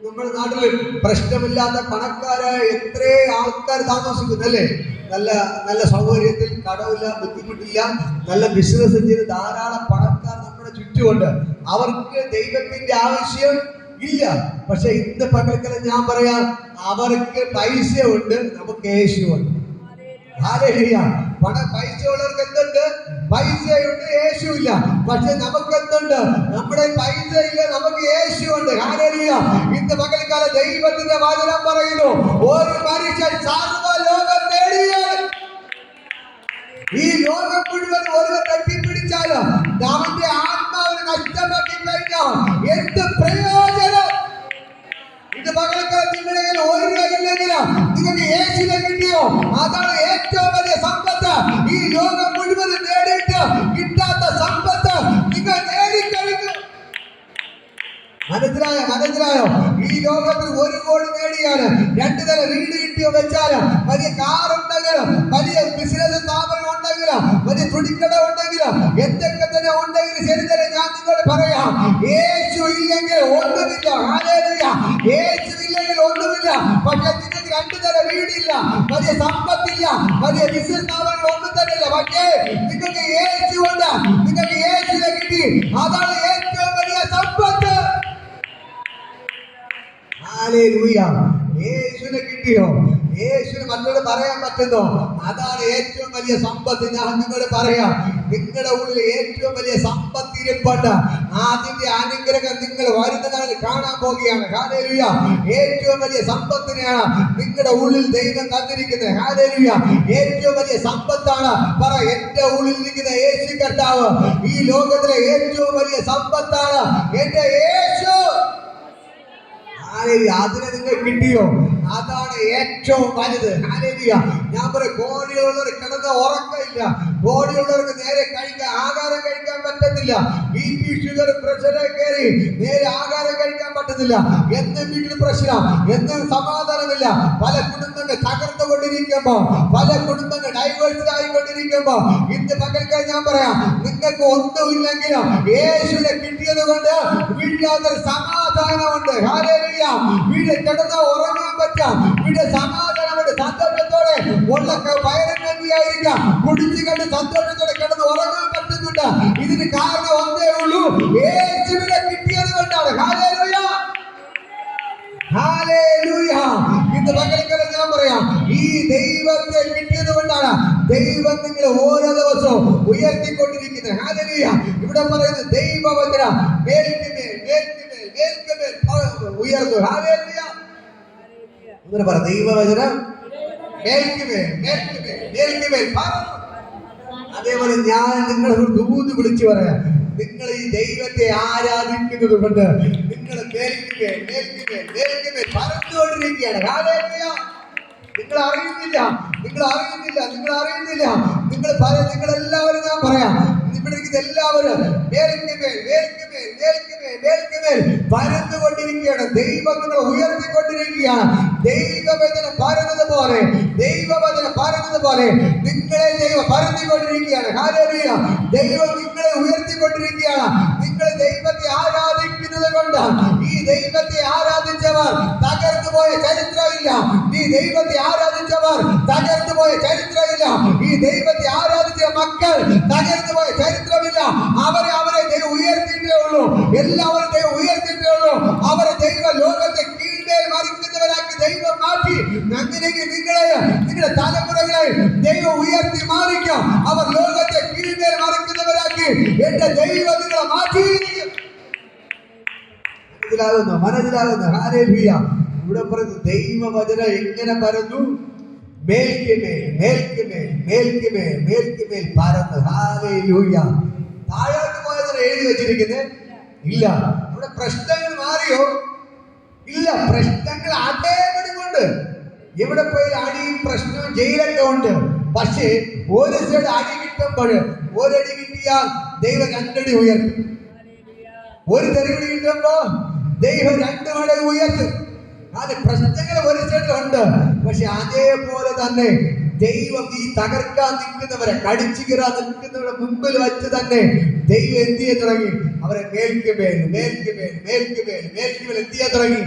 നമ്മുടെ നാട്ടില് പ്രശ്നമില്ലാത്ത പണക്കാരായ എത്രേ ആൾക്കാർ താമസിക്കുന്നു അല്ലേ? നല്ല നല്ല സൗകര്യത്തിൽ, കടമില്ല, ബുദ്ധിമുട്ടില്ല, നല്ല ബിസിനസ് ചെയ്ത് ധാരാളം പണക്കാർ നമ്മുടെ ചുറ്റുമുണ്ട്. അവർക്ക് ദൈവത്തിന്റെ ആവശ്യം ഇല്ല. പക്ഷെ ഇന്ന് പകൽക്കാലം ഞാൻ പറയാം, അവർക്ക് പൈസ ഉണ്ട്, നമുക്ക് യേശുവുണ്ട്. ഹല്ലേലൂയ. പൈസ ഉള്ളവർക്ക് എന്തുണ്ട്? പൈസയുണ്ട്, യേശു ഇല്ല. പക്ഷെ നമുക്ക് എന്തുണ്ട്? നമ്മുടെ പൈസ ഇല്ല, നമുക്ക് യേശു ഉണ്ട്. ഹല്ലേലൂയ. ഇന്ന് പകൽക്കാലം ദൈവത്തിന്റെ വചനം പറയുന്നു, ഒരു മനുഷ്യൻ സർവ്വലോകം നേടിയാൽ, ഈ ലോകം മുഴുവൻ ഒരുവൻ കെട്ടിപ്പിടിച്ചാൽ, അവന്റെ ആത്മാവിനെ നഷ്ടമാക്കി കഴിഞ്ഞാൽ എന്ത് പ്രയോജനം? ഇത് പകൽക്കാലം നിങ്ങളുടെ ഒരു കയ്യില്ലെങ്കിൽ നിങ്ങൾക്ക് യേശുവിനെ കിട്ടിയോ? അതാണ് ഏറ്റവും വലിയ സമ്പത്ത്. ഈ ലോകം മുഴുവൻ നേടിയിട്ട് കിട്ടാത്ത സമ്പത്ത് നിങ്ങൾ നേടിക്കഴിഞ്ഞു. മനസ്സിലായോ? ഈ ലോകത്തിൽ 1 കോടി നേടിയാൽ, 2 നില വീട് കിട്ടിയോ വെച്ചാലും, വലിയ കാർ ഉണ്ടെങ്കിലും, വലിയ ബിസിനസ് സ്ഥാപനം ഉണ്ടെങ്കിലും, വലിയ തുണിക്കട ഉണ്ടെങ്കിലും, എന്തൊക്കെ തന്നെ ഉണ്ടെങ്കിലും ശരി തന്നെ, ഞാൻ നിങ്ങളോട് പറയാം, യേശു ഇല്ലെങ്കിൽ ഒന്നുമില്ല. ഹല്ലേലൂയ. യേശു ഇല്ലെങ്കിൽ ഒന്നുമില്ല. പക്ഷെ നിങ്ങൾക്ക് 2 നില വീടില്ല, വലിയ സമ്പത്തില്ല, വലിയ ബിസിനസ് സ്ഥാപനം ഒന്നും തന്നെ ഇല്ല. പക്ഷേ നിങ്ങൾക്ക് യേശു ഉണ്ട്. നിങ്ങൾക്ക് യേശുവിനെ കിട്ടി. അതാണ് ഏറ്റവും വലിയ സമ്പത്ത്. ഹല്ലേലൂയ. യേശുവിനെ കിട്ടിയോ? യേശുവിന് മറ്റോട് പറയാൻ പറ്റുന്നോ? അതാണ് ഏറ്റവും വലിയ സമ്പത്ത്. ഞാൻ നിങ്ങളോട് പറയാം, നിങ്ങളുടെ ഉള്ളിൽ ഏറ്റവും വലിയ സമ്പത്ത് ഇരിപ്പുണ്ട്. അതിന്റെ അനുഗ്രഹം നിങ്ങൾ വരുന്ന നാളിൽ കാണാൻ പോവുകയാണ്. ഹല്ലേലൂയ. ഏറ്റവും വലിയ സമ്പത്തിനെയാണ് നിങ്ങളുടെ ഉള്ളിൽ ദൈവം തന്നിരിക്കുന്നത്. ഹല്ലേലൂയ. ഏറ്റവും വലിയ സമ്പത്താണ്. പറ, എന്റെ ഉള്ളിൽ ഇരിക്കുന്ന യേശു കർത്താവ് ഈ ലോകത്തിലെ ഏറ്റവും വലിയ സമ്പത്താണ്. എന്റെ യേശു. അതിനെ നിങ്ങൾ കിട്ടിയോ? അതാണ് ഏറ്റവും വലുത്. ഹല്ലേലൂയ. ഞാൻ പറയും, കോടിയുള്ളവർ കിടന്ന ഉറക്കമില്ല, കോടിയുള്ളവർക്ക് നേരെ ആഹാരം കഴിക്കാൻ പറ്റത്തില്ല. BP, ഷുഗർ, പ്രഷർ കയറി നേരെ ആഹാരം കഴിക്കാൻ പറ്റത്തില്ല. എന്നും വീട്ടിൽ പ്രശ്നം, എന്നും സമാധാനമില്ല. പല കുടുംബങ്ങൾ തകർന്നുകൊണ്ടിരിക്കുമ്പോ, പല കുടുംബങ്ങൾ ഡൈവേഴ്സ് ആയിക്കൊണ്ടിരിക്കുമ്പോ, ഇന്ന് പകൽക്കാലം ഞാൻ പറയാം, നിങ്ങൾക്ക് ഒന്നുമില്ലെങ്കിലും യേശുവിനെ കിട്ടിയത് കൊണ്ട് വീട്ടിലൊരു സമാധാനമുണ്ട്. ഹല്ലേലൂയ. വീട് കിടന്ന് ഉറങ്ങാൻ പറ്റാം, വീട് സമാധാനമുണ്ട്, സന്തോഷത്തോടെ ഉള്ള വയറും നന്ദിയായിരിക്കാം, കുടിച്ചു കണ്ട് സന്തോഷത്തോടെ കിടന്ന് ഉറങ്ങാൻ പറ്റുന്നുണ്ട്. ഇതിന് കാരണം ഒന്നേ ഉള്ളൂ, യേശുവിനെ കിട്ടിയത് കൊണ്ടാണ്. ഹല്ലേലൂയ. ഹല്ലേലൂയ. ഇന്ന് പകൽക്കാലം ഞാൻ പറയാം, ഈ ദൈവത്തെ കിട്ടിയത് കൊണ്ടാണ് ദൈവം നിങ്ങളെ ഓരോ ദിവസവും ഉയർത്തിക്കൊണ്ടിരിക്കുന്നത്. ഹല്ലേലൂയ. ഇവിടെ പറയുന്നത് ദൈവവചനം മേൽക്കുമേൽ മേൽക്കുമേൽ മേൽക്കുമേൽ ഉയർന്നു. ഹല്ലേലൂയ. ഇങ്ങനെ പറ, ദൈവവചനം മേൽക്കുമേൽ മേൽക്കുമേൽ മേൽക്കുമേൽ പരന്നു. അതേപോലെ ഞാൻ നിങ്ങളെ ദൂത് വിളിച്ചു പറയാം, നിങ്ങൾ ഈ ദൈവത്തെ ആരാധിക്കുന്നത് കൊണ്ട് നിങ്ങൾ മേൽക്കുമേൽ മേൽക്കുമേൽ മേൽക്കുമേൽ പരന്നുകൊണ്ടിരിക്കുകയാണ്. ഹല്ലേലൂയ. നിങ്ങൾ അറിയുന്നില്ല. നിങ്ങളെല്ലാവരും ഞാൻ പറയാം, ഇവിടെ എല്ലാവരും മേൽക്കുമേൽ മേൽക്കുമേൽ മേൽക്കുമേൽ മേൽക്കുമേൽ പരന്നുകൊണ്ടിരിക്കുകയാണ്. ദൈവം നിങ്ങളെ ഉയർത്തിക്കൊണ്ടിരിക്കുകയാണ്. ദൈവവചനം പരന്നതുപോലെ നിങ്ങളെ ദൈവം പരന്നുകൊണ്ടിരിക്കുകയാണ്. ഹല്ലേലൂയ. ദൈവം നിങ്ങളെ ഉയർത്തിക്കൊണ്ടിരിക്കുകയാണ്. നിങ്ങൾ ദൈവത്തെ ആരാധിക്കുന്നത് കൊണ്ട് ഈ ദൈവത്തെ ആരാധിച്ചവർ തകർന്നു പോയ ചരിത്രമില്ല. നീ ദൈവത്തെ ആരാധിച്ചവർ തകർന്നു പോയ ചരിത്രമില്ല. ഈ ദൈവത്തെ ആരാധിച്ച മക്കൾ തകർന്നു പോയ ചരിത്രമില്ല. അവരെ ദൈവം ഉയർത്തിയിട്ടേ ഉള്ളൂ. എല്ലാവരും ദൈവം ഉയർത്തിയിട്ടേ ഉള്ളൂ. അവരെ ദൈവ ലോകത്തെ കീഴ്മേൽ മറിക്കുന്നവരാക്കി ദൈവം മാറ്റി. അങ്ങനെയെങ്കിൽ നിങ്ങളുടെ തലമുറകളെ ദൈവം ഉയർത്തി മാറിക്കാം. അവർ ലോകത്തെ കീഴ്മേൽ മറിക്കുന്നവരാക്കി എന്റെ ദൈവം നിങ്ങളെ മാറ്റിയിരിക്കും. മനസ്സിലാകുന്നു. ഹല്ലേലൂയ. ഇവിടെ പറയുന്നു ദൈവവചനം എങ്ങനെ പരന്നു? മേൽക്കുമേൽ മേൽക്കുമേൽ മേൽക്കുമേൽ മേൽക്കുമേൽ പരന്നു. ഹല്ലേലൂയ. താഴോട്ട് പോയതിനെ എഴുതി വെച്ചിരിക്കുന്നത് ഇല്ല. ഇവിടെ പ്രശ്നങ്ങൾ മാറിയോ? ഇല്ല. പ്രശ്നങ്ങൾ അതേപടി കൊണ്ട് എവിടെ പോയി അടിയും പ്രശ്നവും ജയിലൊക്കെ ഉണ്ട്. പക്ഷേ ഒരു സൈഡ് അടി കിട്ടുമ്പോൾ ഒരടി കിട്ടിയാൽ ദൈവം രണ്ടടി ഉയർത്തും. ഒരു തെരുവിടി കിട്ടുമ്പോ ദൈവം 2 മടങ്ങ് ഉയർത്തും. അത് പ്രശ്നങ്ങൾ ഒരു സൈഡിലുണ്ട്. പക്ഷെ അതേപോലെ തന്നെ ദൈവം ഈ തകർക്കാൻ നിൽക്കുന്നവരെ, കടിച്ചു കീറാൻ നിൽക്കുന്നവരെ മുമ്പിൽ വെച്ച് തന്നെ ദൈവം എന്ത് ചെയ്യാൻ തുടങ്ങി? അവരെ മേൽക്കുമേൽ മേൽക്കുമേൽ മേൽക്കുമേൽ മേൽക്കുമേൽ എന്ത് ചെയ്യാൻ തുടങ്ങി?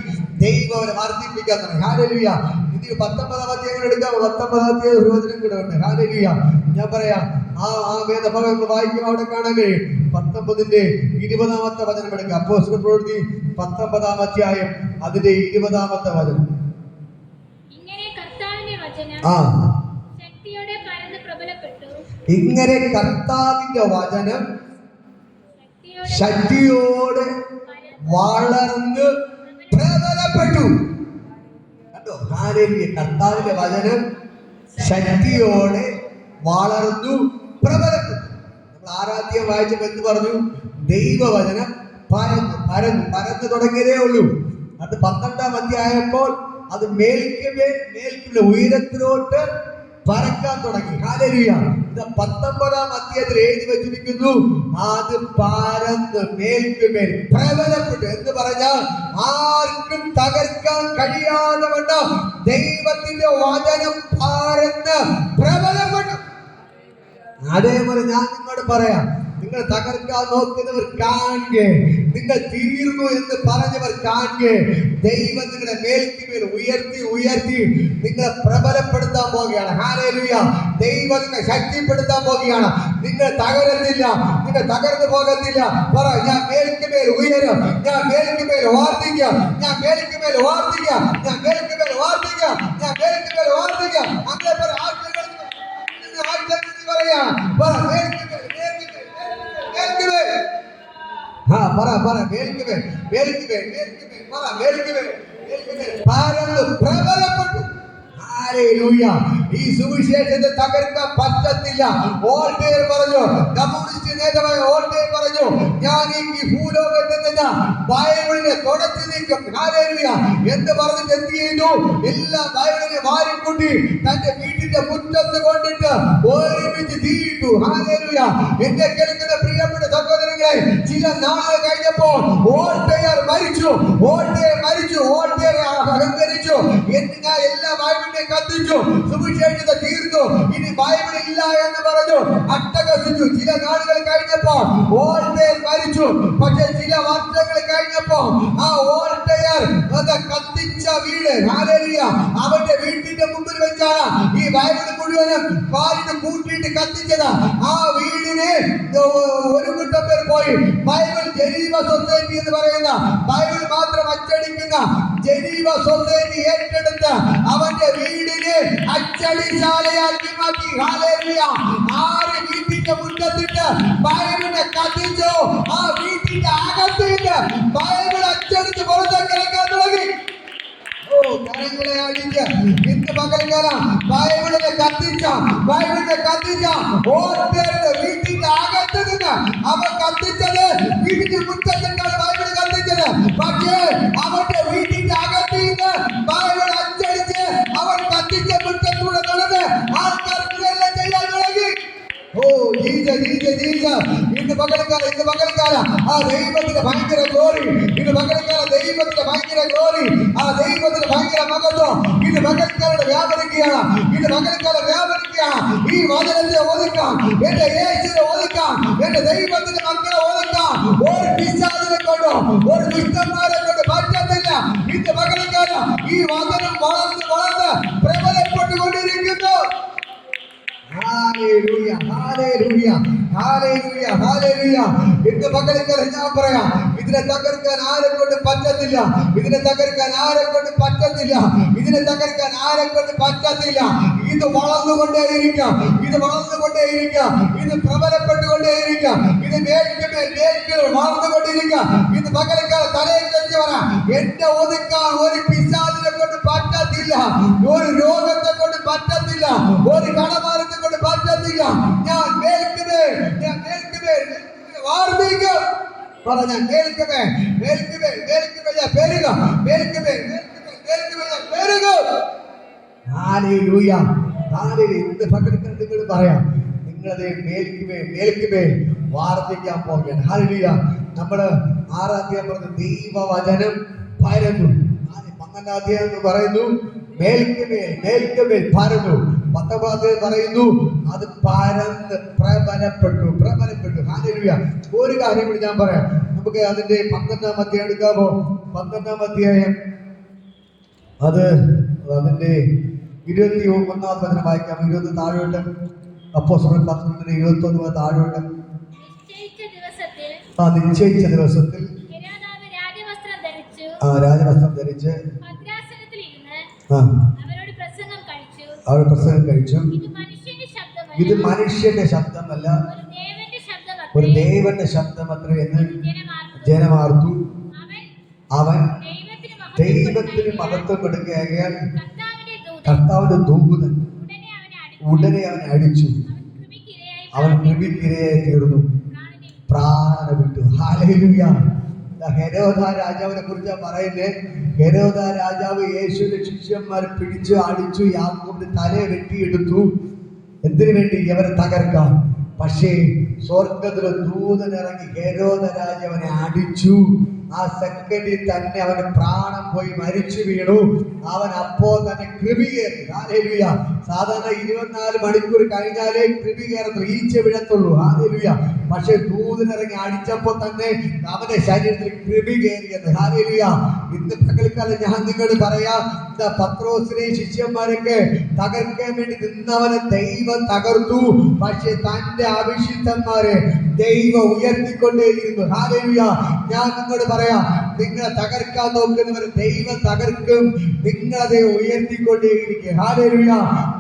ദൈവം അവരെ വർദ്ധിപ്പിക്കാൻ തുടങ്ങി. ഹല്ലേലൂയ. ഇത് 19-ാം അധ്യായം എടുക്കാം. 19-ാം അധ്യായം ഒരു വചനം കൂടെ ഉണ്ട്. ഹല്ലേലൂയ. ഞാൻ പറയാം, ആ വേദഭാഗം വായിക്കും. അവിടെ കാണാൻ കഴിയും. 19-ന്റെ 20-ാമത്തെ വചനം എടുക്കുക. അപ്പോസ്തല പ്രവൃത്തി 19-ാം അധ്യായം അതിന്റെ 20-ാമത്തെ വചനം. ഇങ്ങനെ കർത്താവിന്റെ വചനം ശക്തിയോടെ വളർന്ന് പ്രബലപ്പെട്ടു. കണ്ടോ? കർത്താവിന്റെ വചനം ശക്തിയോടെ വളർന്നു പ്രബലപ്പെട്ടു. നമ്മൾ ആരാധ്യം വായിച്ചപ്പോൾ എന്ത് പറഞ്ഞു? ദൈവവചനം പരന്നു തുടങ്ങിയതേ ഉള്ളൂ. അത് 12-ാം അധ്യായപ്പോൾ അത് മേൽക്കുമേൽ ഉയരത്തിലോട്ട് പറക്കാൻ തുടങ്ങി. ഹല്ലേലൂയ. ഇത് 19-ാം അധ്യായത്തിൽ എഴുതി വെച്ചിരിക്കുന്നു. അത് പരന്ന് മേൽക്കുമേൽ പ്രബലപ്പെട്ടു എന്ന് പറഞ്ഞാൽ ആർക്കും തകർക്കാൻ കഴിയാതെ വണ്ണം ദൈവത്തിന്റെ വചനം പരന്ന് പ്രബലപ്പെട്ടു. അതേപോലെ ഞാൻ നിങ്ങളോട് പറയാം, നിങ്ങൾ തകർക്കാൻ നോക്കുന്നവർ കാണുക, നിങ്ങൾ തീർന്നു എന്ന് പറഞ്ഞവർ കാണുക, ദൈവം നിങ്ങളുടെ മേൽക്കുമേൽ ഉയർത്തി ഉയർത്തി നിങ്ങളെ പ്രബലപ്പെടുത്താൻ പോവുകയാണ്. ഹല്ലേലൂയ. ദൈവം നിങ്ങളെ ശക്തിപ്പെടുത്താൻ പോവുകയാണ്. നിങ്ങൾ തകരുന്നില്ല, നിങ്ങൾ തകർന്നു പോകത്തില്ല. പറ, ഞാൻ മേൽക്കുമേൽ ഉയരും, ഞാൻ മേൽക്കുമേൽ വാർത്തിക്കാം, ഞാൻ മേൽക്കുമേൽ വാർത്തിക്കാം, ഞാൻ മേൽക്കുമേൽ വാർത്തിക്കാം, ഞാൻ മേൽക്കുമേൽ വാർത്തിക്കാം. അങ്ങനെ പറ. പറയാ പറ മേൽക്കുമേൽ പ്രബലപ്പെട്ടു. ഈ സുവിശേഷത്തെ തകർക്കാൻ പറ്റത്തില്ല. വോൾട്ടേർ പറഞ്ഞു, കമ്മ്യൂണിസ്റ്റ് നേതാവായ വോൾട്ടേർ പറഞ്ഞു, ഞാൻ ഈ ഭൂലോകത്തിൽ നിന്ന് ബൈബിളിനെ തുടച്ചു നീക്കും. ഹല്ലേലൂയ. എന്ന് പറഞ്ഞിട്ട് എന്ത് ചെയ്തു? എല്ലാ ബൈബിളിനെ വാരിക്കൂട്ടി തന്റെ വീട്ടിന്റെ മുറ്റത്ത് കൊണ്ടിട്ട് ഒരുമിച്ച് തീയിട്ടു. ഹല്ലേലൂയ. എന്നെ കേൾക്കുന്ന പ്രിയപ്പെട്ട സഹോദരങ്ങളെ, ചില നാളുകൾ കഴിഞ്ഞപ്പോൾ വോൾട്ടേർ മരിച്ചു. വോൾട്ടേർ അഹങ്കരിച്ചു. ഞാൻ എല്ലാ ബൈബിളിനെയും കത്തിച്ചു, സുവിശേഷത്തെ തീർത്തു, ഇനി ബൈബിൾ ഇല്ല എന്ന് പറഞ്ഞു അട്ടഹസിച്ചു. ചില നാളുകൾ കഴിഞ്ഞപ്പോൾ വോൾട്ടേർ മരിച്ചു. പക്ഷെ ചില വർഷങ്ങൾ കഴിഞ്ഞപ്പോ ആ വോൾട്ടേർ കത്തിച്ച വീട്, ഹല്ലേലൂയ, അവന്റെ വീട്ടിന്റെ മുമ്പിൽ വെച്ചാണ് ഈ ബൈബിൾ മുഴുവനും വാരിട്ട് കൂട്ടിയിട്ട് കത്തിച്ചത്. ആ വീടിന് ഒരു കൂട്ടം പേർ പോയി ബൈബിൾ ജനീവ സൊസൈറ്റി എന്ന് പറയുന്ന ബൈബിൾ മാത്രം അച്ചടിക്കുന്ന ജനീവ സൊസൈറ്റി ഏറ്റെടുത്ത് അവന്റെ വീടിനെ അച്ചടിശാലയാക്കി മാറ്റി. ഹല്ലേലൂയ. ആര് വീട്ടിന്റെ മുറ്റത്തിട്ട് ബൈബിളിനെ കത്തിച്ചോ, ആ വീട്ടിന്റെ അകത്തിട്ട് ബൈബിൾ അച്ചടിച്ച് പുറത്തേക്ക് ഇറക്കാൻ തുടങ്ങി. കരങ്ങളെ അടിച്ച് ഇന്ന് പകൽക്കാലം ബൈബിളിനെ കത്തിച്ച ഓരോരുത്തരുടെ വീട്ടിന്റെ അകത്ത് നിന്ന് അവൻ കത്തിച്ചത് വീടിന്റെ മുറ്റത്തിട്ടാണ് ബൈബിൾ കത്തിച്ചത്. പക്ഷേ അവന്റെ വീട്ടിന്റെ അകത്ത് നിന്ന് ബൈബിൾ അച്ചടിച്ച് അവൻ കത്തിച്ച മുറ്റത്തൂടെ നടന്ന് ആൾക്കാർക്ക് ഇതെല്ലാം ചെയ്യാൻ തുടങ്ങി. ഇന്ന് പകൽക്കാലം ആ ദൈവത്തിന്റെ ഭയങ്കര ഗ്ലോറി, ഇന്ന് പകൽക്കാലം ദൈവത്തിന്റെ ഭയങ്കര ഗ്ലോറി, ആ ദൈവത്തിന്റെ ഭയങ്കര മഹത്വം ഇന്ന് പകൽക്കാലം വ്യാപരിക്കുകയാണ്. ഈ വചനത്തെ ഓദിക്കാം, എന്റെ യേശുവിനെ ഓദിക്കാം, എന്റെ ദൈവത്തിന്റെ മക്കളെ ഓദിക്കാം. ഒരു പിശാചിനെ കൊണ്ടോ ഒരു ദുഷ്ടന്മാരെ കൊണ്ട് ഇന്ന് പകൽക്കാലം ഈ വചനം വളർന്ന് വളർന്ന് പ്രബലപ്പെട്ടുകൊണ്ടിരിക്കുന്നു. ഹല്ലേലൂയ, ഹല്ലേലൂയ, ഹല്ലേലൂയ, ഹല്ലേലൂയ. ഇന്ന് പകൽക്കാലം ഞാൻ പറയാം, ഇതിനെ തകർക്കാൻ ആരെ കൊണ്ട് പറ്റത്തില്ല, ഇതിനെ തകർക്കാൻ ആരെ കൊണ്ട് പറ്റത്തില്ല, ഇതിനെ തകർക്കാൻ ആരെ കൊണ്ട് പറ്റത്തില്ല. ഇത് വളർന്നുകൊണ്ടേയിരിക്കാം, ഇത് വളർന്നുകൊണ്ടേയിരിക്കാം, ഇത് പ്രബലപ്പെട്ടുകൊണ്ടേയിരിക്കാം, ഇത് മേൽക്കുമേൽ വളർന്നുകൊണ്ടിരിക്കാം. ഇത് പകൽക്കാലം തലയിൽ വെച്ച് പറയാം, എന്നെ ഒതുക്കാൻ ഒരു പിശാചിനെ കൊണ്ട് പറ്റത്തില്ല, ഒരു രോഗത്തെ കൊണ്ട് പറ്റത്തില്ല, ഒരു കടമാരത്തെ കൊണ്ട് പറ്റത്തില്ല. ഞാൻ മേൽക്കുമേൽ വാർദ്ധക്യം പറഞ്ഞ മേൽക്കുമേൽ മേൽക്കുമേൽ മേൽക്കുമേൽ പെരുക, മേൽക്കുമേൽ മേൽക്കുമേൽ പെരുക. ഹല്ലേലൂയ, ഹല്ലേലൂയ. ഇന്ന് പകൽക്കാലം നിങ്ങൾ പറയാം, നിങ്ങളത് മേൽക്കുമേൽ വാർദ്ധിക്കാൻ പോകുകയാണ്. ഹല്ലേലൂയ. നമ്മള് 6-ാം അധ്യായം പറഞ്ഞ ദൈവവചനം പരന്നു. 12-ാം അധ്യായം എന്ന് പറയുന്നു മേൽക്കുമേൽ പരന്നു. 19-ാം അധ്യായം പറയുന്നു അത് പരന്ന് പ്രബലപ്പെട്ടു. ഹല്ലേലൂയ. ഒരു കാര്യം കൂടി ഞാൻ പറയാം, നമുക്ക് അതിന്റെ 12-ാം അധ്യായം എടുക്കാമോ? 12-ാം അധ്യായം അത് അതിന്റെ 21-ാം വചനം വായിക്കാം. 20 താഴോട്ട്. അപ്പോസ്തലൻ 12:21 താഴോട്ട്. നിശ്ചയിച്ച ദിവസത്തിൽ രാജവസ്ത്രം ധരിച്ച് അവർ പ്രസംഗം കഴിച്ചു. ഇത് മനുഷ്യന്റെ ശബ്ദമല്ല, ഒരു ദേവന്റെ ശബ്ദമത്ര എന്ന് ജനമാർത്തു. അവൻ ദൈവത്തിന് മഹത്വം കൊടുക്കുകയാൽ കർത്താവിന്റെ ദൂതൻ ഉടനെ അവനെ അടിച്ചു. അവൻ കൃമിക്കിരയായി തീർന്നു, പ്രാണനെ വിട്ടു. ഹല്ലേലൂയ. ഹെരോദ രാജാവിനെ കുറിച്ചാ പറയുന്നത്. ഹെരോദ രാജാവ് യേശുവിന്റെ ശിഷ്യന്മാരെ പിടിച്ചു അടിച്ചു, യാക്കോബിന്റെ തലയെ വെട്ടിയെടുത്തു. എന്തിനു വേണ്ടി? അവരെ തകർക്കാൻ. പക്ഷേ സ്വർഗത്തിലെ ദൂതൻ ഇറങ്ങി ഹെരോദ രാജാവിനെ അടിച്ചു. ആ സെക്കൻഡിൽ തന്നെ അവന് പ്രാണം പോയി മരിച്ചു വീണു. അവൻ അപ്പോ തന്നെ കൃപി കയറി. ഹല്ലേലൂയ. സാധാരണ 24 മണിക്കൂർ കഴിഞ്ഞാലേ കൃപി കയറത്തുള്ളൂ, ഈച്ച വീഴത്തുള്ളൂ. ഹല്ലേലൂയ. പക്ഷെ ദൂതനിറങ്ങി അടിച്ചപ്പോ തന്നെ അവന്റെ ശരീരത്തിൽ കൃപി കയറിയത്. ഹല്ലേലൂയ. ഇന്ന് പകൽക്കാലം ഞാൻ നിങ്ങളോട് പറയാം, പത്രോസിനെ ശിഷ്യന്മാരൊക്കെ തകർക്കാൻ വേണ്ടി നിന്നവനെ ദൈവം തകർത്തു. പക്ഷെ തന്റെ അഭിഷിക്തന്മാരെ ദൈവം ഉയർത്തിക്കൊണ്ടേയിരുന്നു. ഹല്ലേലൂയ. ഞാൻ നിങ്ങളോട് പറയാം, നിങ്ങളെ തകർക്കാൻ നോക്കുന്നവരെ ദൈവം തകർക്കും. നിങ്ങളെ ഉയർത്തിക്കൊണ്ടേയിരിക്കുക. ഹല്ലേലൂയ.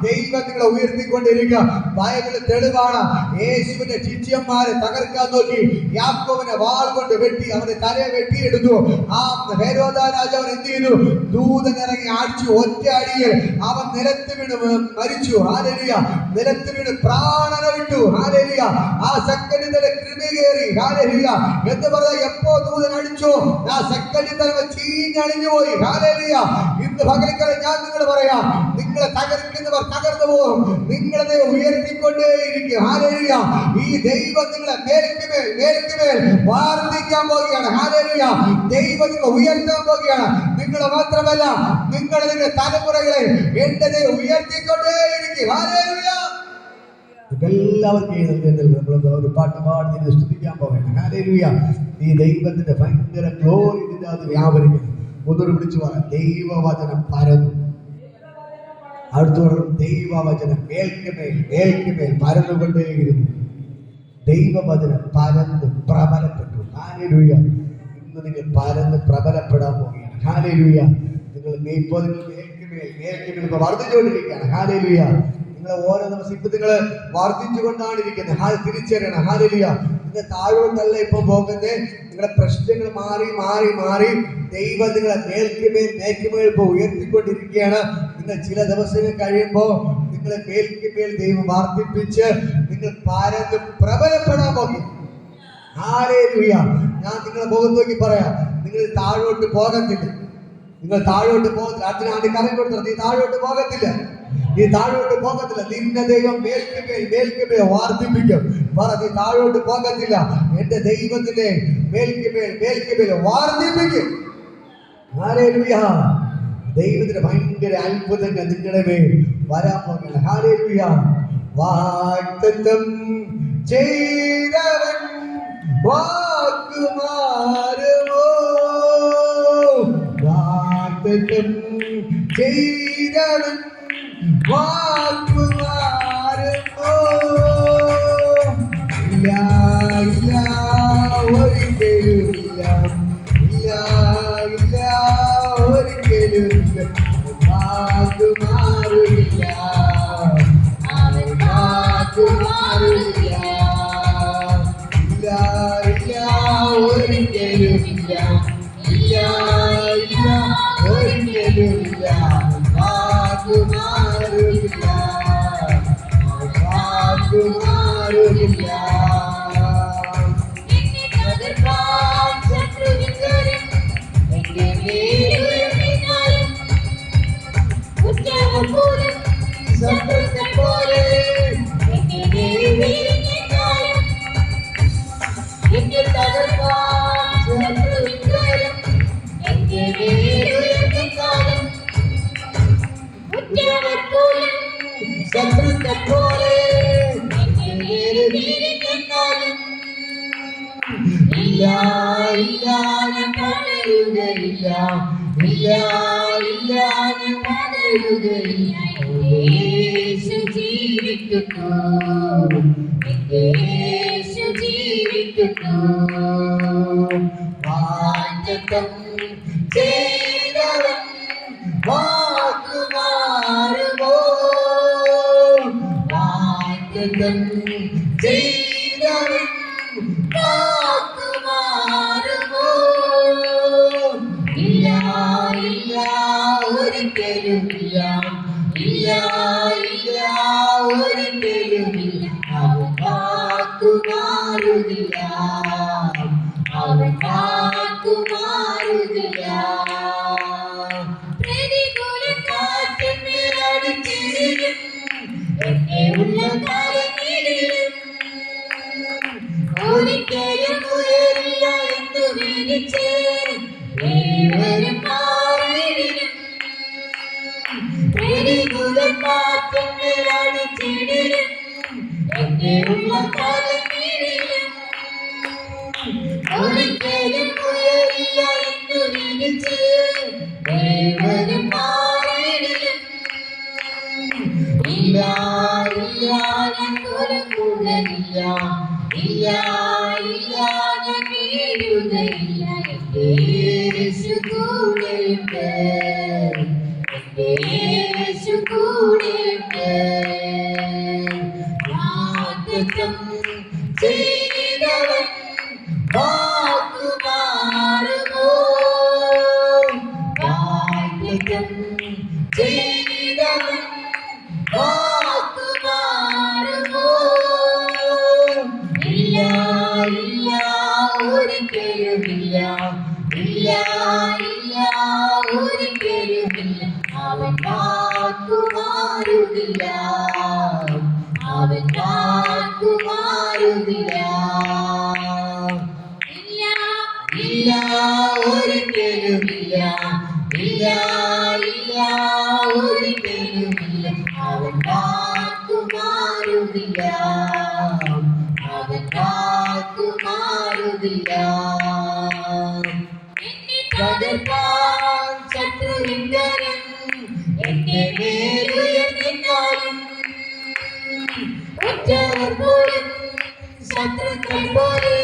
ദൈവം നിങ്ങളെ ഉയർത്തിക്കൊണ്ടിരിക്കുക. ബൈബിളിൽ തെളിവാണ്. യേശുവിന്റെ ശിഷ്യന്മാരെ തകർക്കാൻ നോക്കി യാക്കോബിനെ വാൾ കൊണ്ട് വെട്ടി, അവന്റെ തലയെ വെട്ടിയെടുത്തു. ആ ഹെരോദ രാജാവ് എന്ത് ചെയ്തു? ദൂതൻ ഇറങ്ങി അടിച്ചു. ഒറ്റ അടിയിൽ അവൻ നിലത്ത് വീണ് മരിച്ചു. ഹല്ലേലൂയ. നിലത്ത് വീണ് പ്രാണനെ വിട്ടു. ഹല്ലേലൂയ. ആ സെക്കൻഡിൽ തന്നെ കൃപ കയറി. ഹല്ലേലൂയ. എന്ന് പറഞ്ഞാൽ എപ്പോ ദൂതൻ അടിച്ചു, ആ സെക്കൻഡിൽ തന്നെ ചീഞ്ഞണിഞ്ഞു പോയി. ഹല്ലേലൂയ. ഇന്ന് പകൽക്കാലം ഞാൻ നിങ്ങൾ പറയാം, നിങ്ങളെ തകർക്കുന്നവർ തകർന്നു പോകും, നിങ്ങളെ ഉയർത്തിക്കൊണ്ടേയിരിക്കും. ഹല്ലേലൂയ. ഈ ദൈവം നിങ്ങളെ മേൽക്കുമേൽ വാർദ്ധിക്കാൻ പോവുകയാണ്. ഹല്ലേലൂയ. ദൈവം നിങ്ങളെ ഉയർത്താൻ പോവുകയാണ്. നിങ്ങളെ മാത്രമല്ല, നിങ്ങളുടെ തലമുറകളെ എന്റെ ഉയർത്തിക്കൊണ്ടേയിരിക്കും. ഹല്ലേലൂയ. എല്ലാവർക്കും നമ്മൾ ഒരു പാട്ട് പാടി സ്തുതിക്കാൻ പോകണം. ഹല്ലേലൂയ. ഈ ദൈവത്തിന്റെ ഭയങ്കര ഗ്ലോറി ഇതിന്റെ അത് വ്യാപരിക്കുന്നു. ഒന്നൊരു വിളിച്ചു പറയാം, ദൈവവചനം പരന്നു. അടുത്തോടും ദൈവവചനം മേൽക്കുമേൽ പരന്നുകൊണ്ടേയിരുന്നു. ദൈവവചനം പരന്ന് പ്രബലപ്പെട്ടു. ഹല്ലേലൂയ. ഇന്ന് നിങ്ങൾ പരന്ന് പ്രബലപ്പെടാൻ പോവുകയാണ്. ഹല്ലേലൂയ. നിങ്ങൾ ഇപ്പോൾ നിങ്ങൾ മേൽക്കുമേൽ വർദ്ധിച്ചുകൊണ്ടിരിക്കുകയാണ്. ഹല്ലേലൂയ. നിങ്ങളെ ഓരോ ദിവസം ഇപ്പൊ നിങ്ങൾ വർദ്ധിച്ചുകൊണ്ടാണ് ഇരിക്കുന്നത്. തിരിച്ചറിയണം. ഹല്ലേലൂയ. നിങ്ങൾ താഴോട്ടല്ല ഇപ്പൊ പോകുന്നത്. നിങ്ങളുടെ പ്രശ്നങ്ങൾ മാറി ദൈവം നിങ്ങളെ മേൽക്കുമേൽ ഇപ്പൊ ഉയർത്തിക്കൊണ്ടിരിക്കുകയാണ്. നിങ്ങൾ ചില ദിവസങ്ങൾ കഴിയുമ്പോൾ നിങ്ങളെ മേൽക്കുമേൽ ദൈവം വർദ്ധിപ്പിച്ച് നിങ്ങൾ പരന്ന് പ്രബലപ്പെടാൻ പോകും. ഹല്ലേലൂയ. ഞാൻ നിങ്ങളെ മുഖത്ത് നോക്കി പറയാം, നിങ്ങൾ താഴോട്ട് പോകത്തില്ല. നിങ്ങൾ താഴോട്ട് പോകത്തില്ല. അതിനാണ് കരം കൊടുത്തത്. നീ താഴോട്ട് പോകത്തില്ല. നിന്നെ ദൈവം മേൽക്കുമേൽ വർദ്ധിപ്പിക്കും. പറ, നീ താഴോട്ട് പോകത്തില്ല. എന്റെ ദൈവത്തിന്റെ മേൽക്കുമേൽ വർദ്ധിപ്പിക്കും. ഹല്ലേലൂയ. ദൈവത്തിന്റെ ഭയങ്കര അത്ഭുതങ്ങൾ നിങ്ങളുടെ മേൽ വരാൻ പോകുകയാണ്. ഹല്ലേലൂയ. വാഗ്ദത്തം ചെയ്തവൻ വാക്കുമാറുമോ? വാഗ്ദത്തം ചെയ്തവൻ വാക്കുമാറുമോ? ഇല്ല, ഇല്ല, ഒരിക്കലുമില്ല. ഇല്ല, ഇല്ല, ഒരിക്കലുമില്ല. വാക്കുമാറില്ല, അവൻ വാക്കുമാറില്ല. ഇല്ല, ഇല്ല, ഒരിക്കലുമില്ല. ഇല്ല, ഇല്ല, ഒരിക്കലുമില്ല. വാക്കുമാറില്ല, വാക്കുമാറില്ല. എന്നെ തകർക്കാൻ ശത്രുവിൻ കരം എന്റെ മേലുയർത്തിനാലും ഉറ്റവർ പോലും ശത്രുക്കൾ പോലെ എന്റെ മേൽ വീഴുന്നിട്ടാലും എന്നെ തകർക്കാൻ ശത്രുവിൻ കരം എന്റെ മേലുയർത്തിനാലും ഉറ്റവർ പോലും ശത്രുക്കൾ പോലെ എന്റെ മേൽ വീഴുന്നിട്ടാലും ഇല്ല, ഇല്ല, ഞാൻ തളരുകയില്ല. ഇല്ല, ഇല്ല, ഞാൻ തളരുകയില്ല. യേശു ജീവിക്കുന്നു, എന്റെ യേശു ജീവിക്കുന്നു. വാഗ്ദത്തം ചെയ്തവൻ വാക്കുമാറുമോ? വാഗ്ദത്തം ചെയ്തവൻ വാക്കുമാറുമോ? ഇല്ല, ഇല്ല, ഒരിക്കലുമില്ല. ഇല്ല, ഇല്ല, ഒരിക്കലുമില്ല. അവൻ വാക്കുമാറുന്നില്ല, അവൻ വാക്കുമാറുന്നില്ല. പ്രതികൂല കാറ്റിന്മേൽ അടിച്ചിടിലും എന്നെ ഉള്ള കാലങ്ങളിലും ഒരിക്കലും ഉയരില്ല എന്ന് വിളിച്ച് ഏവരും മാറിയിടും. പ്രതികൂല കാറ്റിന്മേൽ അടിച്ചിടിലും എന്നെ ഉള്ള കാലങ്ങളിലും ഒരിക്കലും ഉയരില്ല എന്ന് വിളിച്ച് ഏവരും മാറിയിടും. ഇല്ല, ഇല്ല, ഞാൻ കുലകുലയില്ല, ഇല്ല, ഇല്ല, ഞാൻ വീഴുകയില്ല. എന്റെ യേശു കൂടെയുണ്ട്, എന്റെ യേശു കൂടെയുണ്ട്. വാഗ്ദത്തം ചെയ്തവൻ വാക്കുമാറുമോ? വാഗ്ദത്തം ചെയ്തവൻ വാക്കുമാറുമോ? ഇല്ല, ഇല്ല, ഒരിക്കലുമില്ല. ഇല്ല, ഇല്ല, ഒരിക്കലുമില്ല. അവൻ വാക്കുമാറുന്നില്ല, അവൻ വാക്കുമാറുന്നില്ല. ഇല്ല, ഇല്ല, ഒരിക്കലുമില്ല. ഇല്ല, ഇല്ല, ഒരിക്കലുമില്ല. അവൻ വാക്കുമാറുന്നില്ല, അവൻ വാക്കുമാറുന്നില്ല. എന്നെ തകർക്കാൻ ശത്രുവിൻ കരം എന്റെ മേലുയർത്തിനാലും ഉറ്റവർ പോലും ശത്രുക്കൾ പോലെ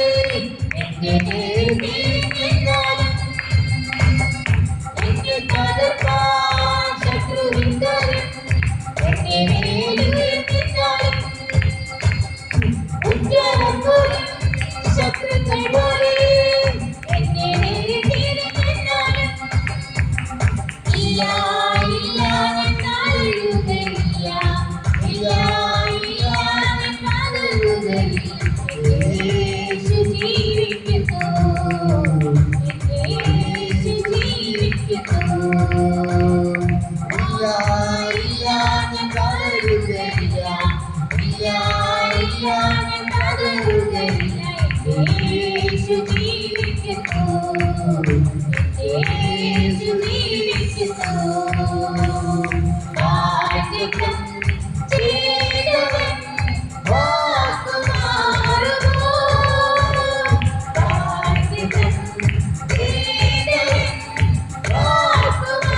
എന്റെ മേൽ വീഴുന്നിട്ടാലും എന്നെ തകർക്കാൻ ശത്രുവിൻ കരം എന്റെ മേലുയർത്തിനാലും ഉറ്റവർ പോലും ശത്രുക്കൾ പോലെ എന്നെ വീഴുന്നിട്ടാലും ഇല്ല, ഇല്ല, ഞാൻ തളരുകയില്ല. ഇല്ല, ഇല്ല, ഞാൻ തളരുകയില്ല. എന്റെ യേശു ജീവിക്കുന്നു, എന്റെ യേശു ജീവിക്കുന്നു. ഇല്ല, ഇല്ല, ഞാൻ തളരുകയില്ല. ഇല്ല, ഇല്ല, ഞാൻ തളരുകയില്ല. എന്റെ യേശു ജീവിക്കുന്നു, എന്റെ യേശു ജീവിക്കുന്നു. വാഗ്ദത്തം ചെയ്തവൻ വാക്കുമാറുമോ? വാഗ്ദത്തം ചെയ്തവൻ വാക്കുമാറുമോ?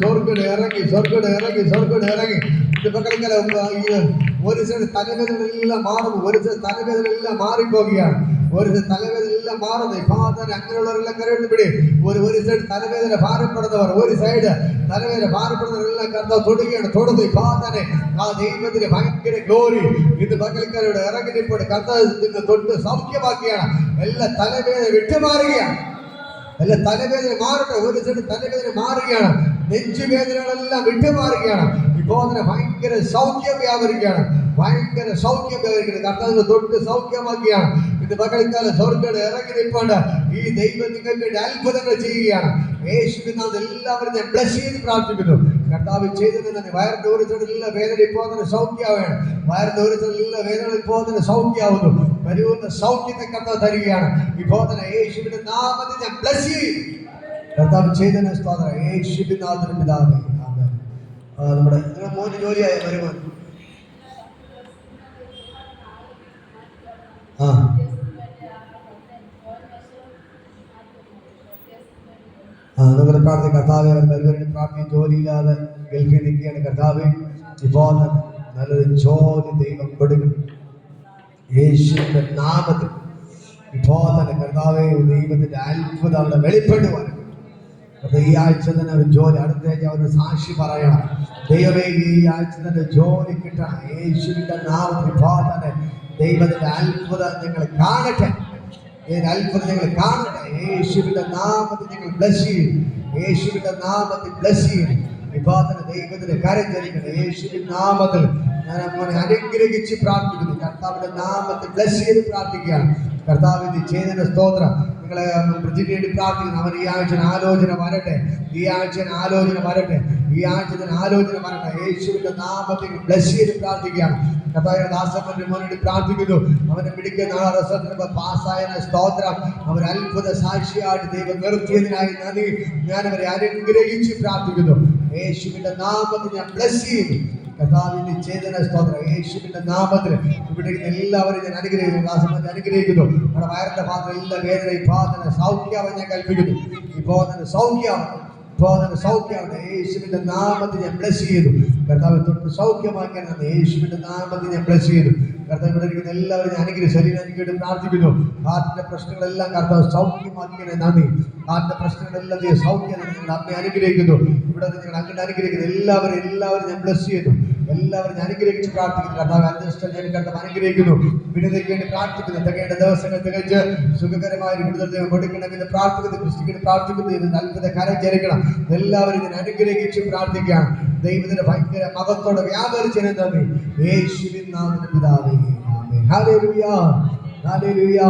സ്വർഗ്ഗം ഇറങ്ങി ഇത് പകൽക്കാല ഒരു സൈഡ് തലവേദനയെല്ലാം മാറുന്നു, ഒരു സൈഡ് തലവേദനയെല്ലാം മാറിപ്പോകുകയാണ്, ഒരു സൈഡ് തലവേദനയെല്ലാം മാറുന്നു. ഫാദർ അങ്ങനെയുള്ളവരെല്ലാം കരയുന്നു പിടി. ഒരു സൈഡ് തലവേദന ഭാരപ്പെടുന്നവർ, ഒരു സൈഡ് തലവേദന ഭാരപ്പെടുന്നവരെല്ലാം കർത്താവ് തൊടുകയാണ്. തൊടുന്നു ഫാദറെ ആ ദൈവത്തിന് ഭയങ്കര ഗ്ലോറി ഇത് പകൽക്കാരോട് ഇറങ്ങിപ്പോട്ട് കർത്താവ് നിങ്ങൾ തൊട്ട് സൗഖ്യമാക്കിയാണ്. എല്ലാ തലവേദന വിട്ടുമാറുകയാണ്, എല്ലാ തലവേദന മാറട്ടെ. ഒരു സൈഡ് തലവേദന മാറുകയാണ്, നെഞ്ചുവേദനകളെല്ലാം വിട്ടുമാറുകയാണ്. ഇപ്പോൾ അതിന് ഭയങ്കര സൗഖ്യം വ്യാപരിക്കുകയാണ്, ഭയങ്കര സൗഖ്യം വ്യാപരിക്കുന്നത്. കർത്താവിനെ തൊട്ട് സൗഖ്യമാക്കിയാണ്. ഇത് പകൽക്കാലം സ്വർഗ്ഗം ഇറങ്ങി നിൽപ്പുണ്ട്. ഈ ദൈവം നിങ്ങൾക്ക് വേണ്ടി അത്ഭുതങ്ങൾ ചെയ്യുകയാണ്. യേശുവിൻ നാമത്തിൽ എല്ലാവരും ഞാൻ ബ്ലസ് ചെയ്ത് പ്രാർത്ഥിക്കുന്നു. കർത്താവ് ചെയ്തത് തന്നെ വയറിന്റെ ഒരു സൈഡിലുള്ള വേദന ഇപ്പോൾ തന്നെ സൗഖ്യമാവുകയാണ്. വയറിന്റെ ഒരു സൈഡിലുള്ള വേദന ഇപ്പോൾ തന്നെ സൗഖ്യമാവുന്നു. പരിപൂർണ്ണ സൗഖ്യത്തെ കർത്താവ് തരികയാണ്. ഇപ്പോൾ തന്നെ യേശുവിന്റെ നാമത്തിൽ ഞാൻ ബ്ലസ് ചെയ്യും. കർത്താവ് ചെയ്തതിന് സ്തോത്രം. യേശുവിൻ നാമത്തിൽ പിതാവേ ആമേൻ. നമ്മുടെ മോന് ജോലിയായ വരുമോൻ നമ്മൾ പ്രാർത്ഥന കർത്താവെ അവർ വരുവാൻ പ്രാർത്ഥിക്കും. ജോലിയില്ലാതെ ഗൾഫിൽ നിൽക്കുകയാണ്. കർത്താവെ ഇപ്പോൾ നല്ലൊരു ജോലി ദൈവം കൊടുക്കും യേശുവിന്റെ നാമത്തിൽ. ഇപ്പോൾ തന്നെ കർത്താവെ ദൈവത്തിന്റെ അത്ഭുതം അവിടെ വെളിപ്പെടുവാൻ ഈ ആഴ്ച തന്നെ ഒരു ജോലി, അടുത്ത ആഴ്ച ഒരു സാക്ഷി പറയണം. ദൈവമേ ഈ ആഴ്ച തന്നെ ജോലി കിട്ടണം യേശുവിന്റെ നാമത്തിൽ. ഇപ്പോൾ തന്നെ ദൈവത്തിന്റെ അത്ഭുതം നിങ്ങൾ കാണട്ടെ, അത്ഭുതം നിങ്ങൾ കാണട്ടെ. യേശുവിന്റെ നാമത്തിൽ നിങ്ങൾ ബ്ലസ് ചെയ്യും, യേശുവിന്റെ നാമത്തിൽ ബ്ലസ് ചെയ്യും. ഇപ്പോൾ തന്നെ ദൈവത്തിന്റെ കാര്യം ചലിക്കണം. യേശുവിന്റെ നാമത്തിൽ ഞാൻ മോനെ അനുഗ്രഹിച്ച് പ്രാർത്ഥിക്കുന്നു. കർത്താവിന്റെ നാമത്തിൽ ബ്ലസ് ചെയ്ത് പ്രാർത്ഥിക്കുകയാണ്. കർത്താവിന്റെ ചെയ്തതിന്റെ സ്തോത്രം. നിങ്ങളെ ബ്രിജിന് വേണ്ടി പ്രാർത്ഥിക്കുന്നു. അവൻ ഈ ആഴ്ച ആലോചന വരട്ടെ, ഈ ആഴ്ച ആലോചന വരട്ടെ, ഈ ആഴ്ച ആലോചന വരട്ടെ. യേശുവിന്റെ നാമത്തിൽ ബ്ലസ് ചെയ്ത് പ്രാർത്ഥിക്കുകയാണ്. കർത്താവിന്റെ ദാസന്റെ മോനോട് പ്രാർത്ഥിക്കുന്നു. അവനെ പിടിക്കുന്ന റിസൾട്ടിന് പാസ്സായ സ്തോത്രം. അവർ അത്ഭുത സാക്ഷിയായിട്ട് ദൈവം നിർത്തിയതിനായി നന്ദി. ഞാൻ അവരെ അനുഗ്രഹിച്ച് പ്രാർത്ഥിക്കുന്നു. യേശുവിന്റെ നാമത്തിൽ ഞാൻ ബ്ലസ് ചെയ്യുന്നു. കർത്താവിന്റെ ചേതന സ്തോത്രം. യേശുവിന്റെ നാമത്തിൽ ഇവിടെ എല്ലാവരും ഞാൻ അനുഗ്രഹിക്കുന്നു. ദാസന്മാരെ അനുഗ്രഹിക്കുന്നു. നമ്മുടെ വയറിന്റെ ഭാഗത്ത് എല്ലാ വേദനയും ഭാഗത്തിന് സൗഖ്യമാവാൻ ഞാൻ കൽപ്പിക്കുന്നു. ഇപ്പോൾ തന്നെ സൗഖ്യമാവണം, ഇപ്പോൾ തന്നെ സൗഖ്യമാവട്ടെ. യേശുവിന്റെ നാമത്തിൽ ഞാൻ ബ്ലസ് ചെയ്തു. കർത്താവ് തൊട്ട് സൗഖ്യമാക്കാൻ യേശുവിന്റെ നാമത്തിൽ ഞാൻ ബ്ലസ് ചെയ്തു. കർത്താവ് ഇവിടെ ഇരിക്കുന്ന എല്ലാവരും ഞാൻ അനുഗ്രഹിക്കും. ശരീരം അനുഗ്രഹിച്ച് പ്രാർത്ഥിക്കുന്നു. ഹാർട്ടിന്റെ പ്രശ്നങ്ങളെല്ലാം കർത്താവ് സൗഖ്യമാക്കിയതിനെ നന്ദി. ഹാർട്ടിന്റെ പ്രശ്നങ്ങളെല്ലാം സൗഖ്യം നിങ്ങൾ അമ്മയെ അനുഗ്രഹിക്കുന്നു. ഇവിടെ നിങ്ങൾ അങ്ങനെ അനുഗ്രഹിക്കുന്നു. എല്ലാവരും ഞാൻ ബ്ലസ് ചെയ്യുന്നു. എല്ലാവരും ഞാൻ അനുഗ്രഹിച്ച് പ്രാർത്ഥിക്കുന്നു. കർത്താവ് അന്വേഷണം ഞാൻ കർത്താവ് അനുഗ്രഹിക്കുന്നു. വിടുതലയ്ക്ക് വേണ്ടി പ്രാർത്ഥിക്കുന്നു. തികയേണ്ട ദിവസങ്ങൾ തികച്ച് സുഖകരമായ വിടുതൽ കൊടുക്കണമെന്ന് പ്രാർത്ഥിക്കുന്നു. ക്രിസ്തുവിന് പ്രാർത്ഥിക്കുന്നു. ഇതിന് അത്ഭുത കരം ചലിക്കണം. എല്ലാവരും ഇതിനെ അനുഗ്രഹിച്ച് പ്രാർത്ഥിക്കുകയാണ്. ദൈവത്തിന്റെ ഭയങ്കര മഹത്വത്തോടെ വ്യാപരിച്ചതിനെ നന്ദി. യേശുവിൻ നാമത്തിൽ പിതാവേ ആമേൻ. Hallelujah, hallelujah.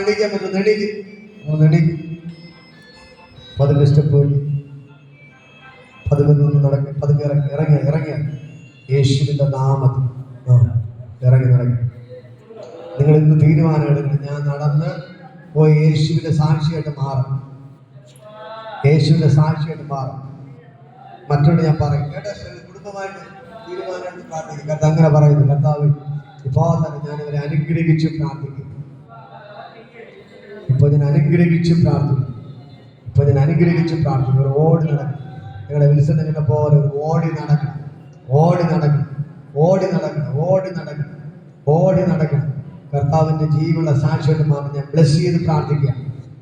എണീക്കാൻ പറ്റും, എണീക്ക്. പതുക്കെ സ്റ്റെപ്പ് പതുക്കെ നടക്കുക, പതുക്കെ ഇറങ്ങിയ യേശുവിന്റെ നാമത്തിൽ ഇറങ്ങി. നിങ്ങൾ ഇന്ന് തീരുമാനം എടുക്കണം. ഞാൻ നടന്ന് പോയി യേശുവിന്റെ സാക്ഷിയായിട്ട് മാറും, യേശുവിന്റെ സാക്ഷിയായിട്ട് മാറും. മറ്റോട് ഞാൻ പറയും കേട്ടോ, കുടുംബമായിട്ട് തീരുമാനം എടുത്ത് പ്രാർത്ഥിക്കും. കർത്താവ് അങ്ങനെ പറയുന്നു. കർത്താവ് ഇപ്പോൾ തന്നെ ഞാൻ അവരെ അനുഗ്രഹിച്ച് പ്രാർത്ഥിക്കും. ഇപ്പോൾ ഞാൻ അനുഗ്രഹിച്ച് പ്രാർത്ഥിക്കും. ഒരു ഓടി നടക്കും. നിങ്ങളുടെ വിൽസനെ പോലെ ഒരു ഓടി നടക്കണം. കർത്താവിന്റെ ജീവനുള്ള സാക്ഷിയായിട്ട് മാറി ഞാൻ ബ്ലസ് ചെയ്ത് പ്രാർത്ഥിക്കുക.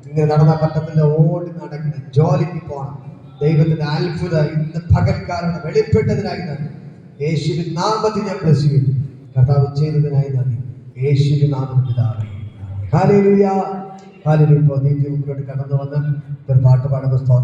ഇങ്ങനെ നടന്ന പറ്റത്തില്ല, ഓടി നടക്കണം. ജോലിക്ക് പോകണം. ദൈവത്തിന്റെ അത്ഭുതം ഇന്ന് പകൽക്കാരുടെ വെളിപ്പെട്ടതിനായി നന്ദി. യേശുവിൻ നാമത്തിൽ ഞാൻ ബ്ലസ് ചെയ്യുന്നു. കർത്താവ് ചെയ്തതിനായി നന്ദി. യേശുവിൻ നാമത്തിൽ പിതാവേ. Hallelujah, hallelujah. ഇപ്പോൾ നീതി മുമ്പോട്ട് കടന്നു വന്ന് ഒരു പാട്ട് പാടുമ്പോൾ സ്തോത്രം.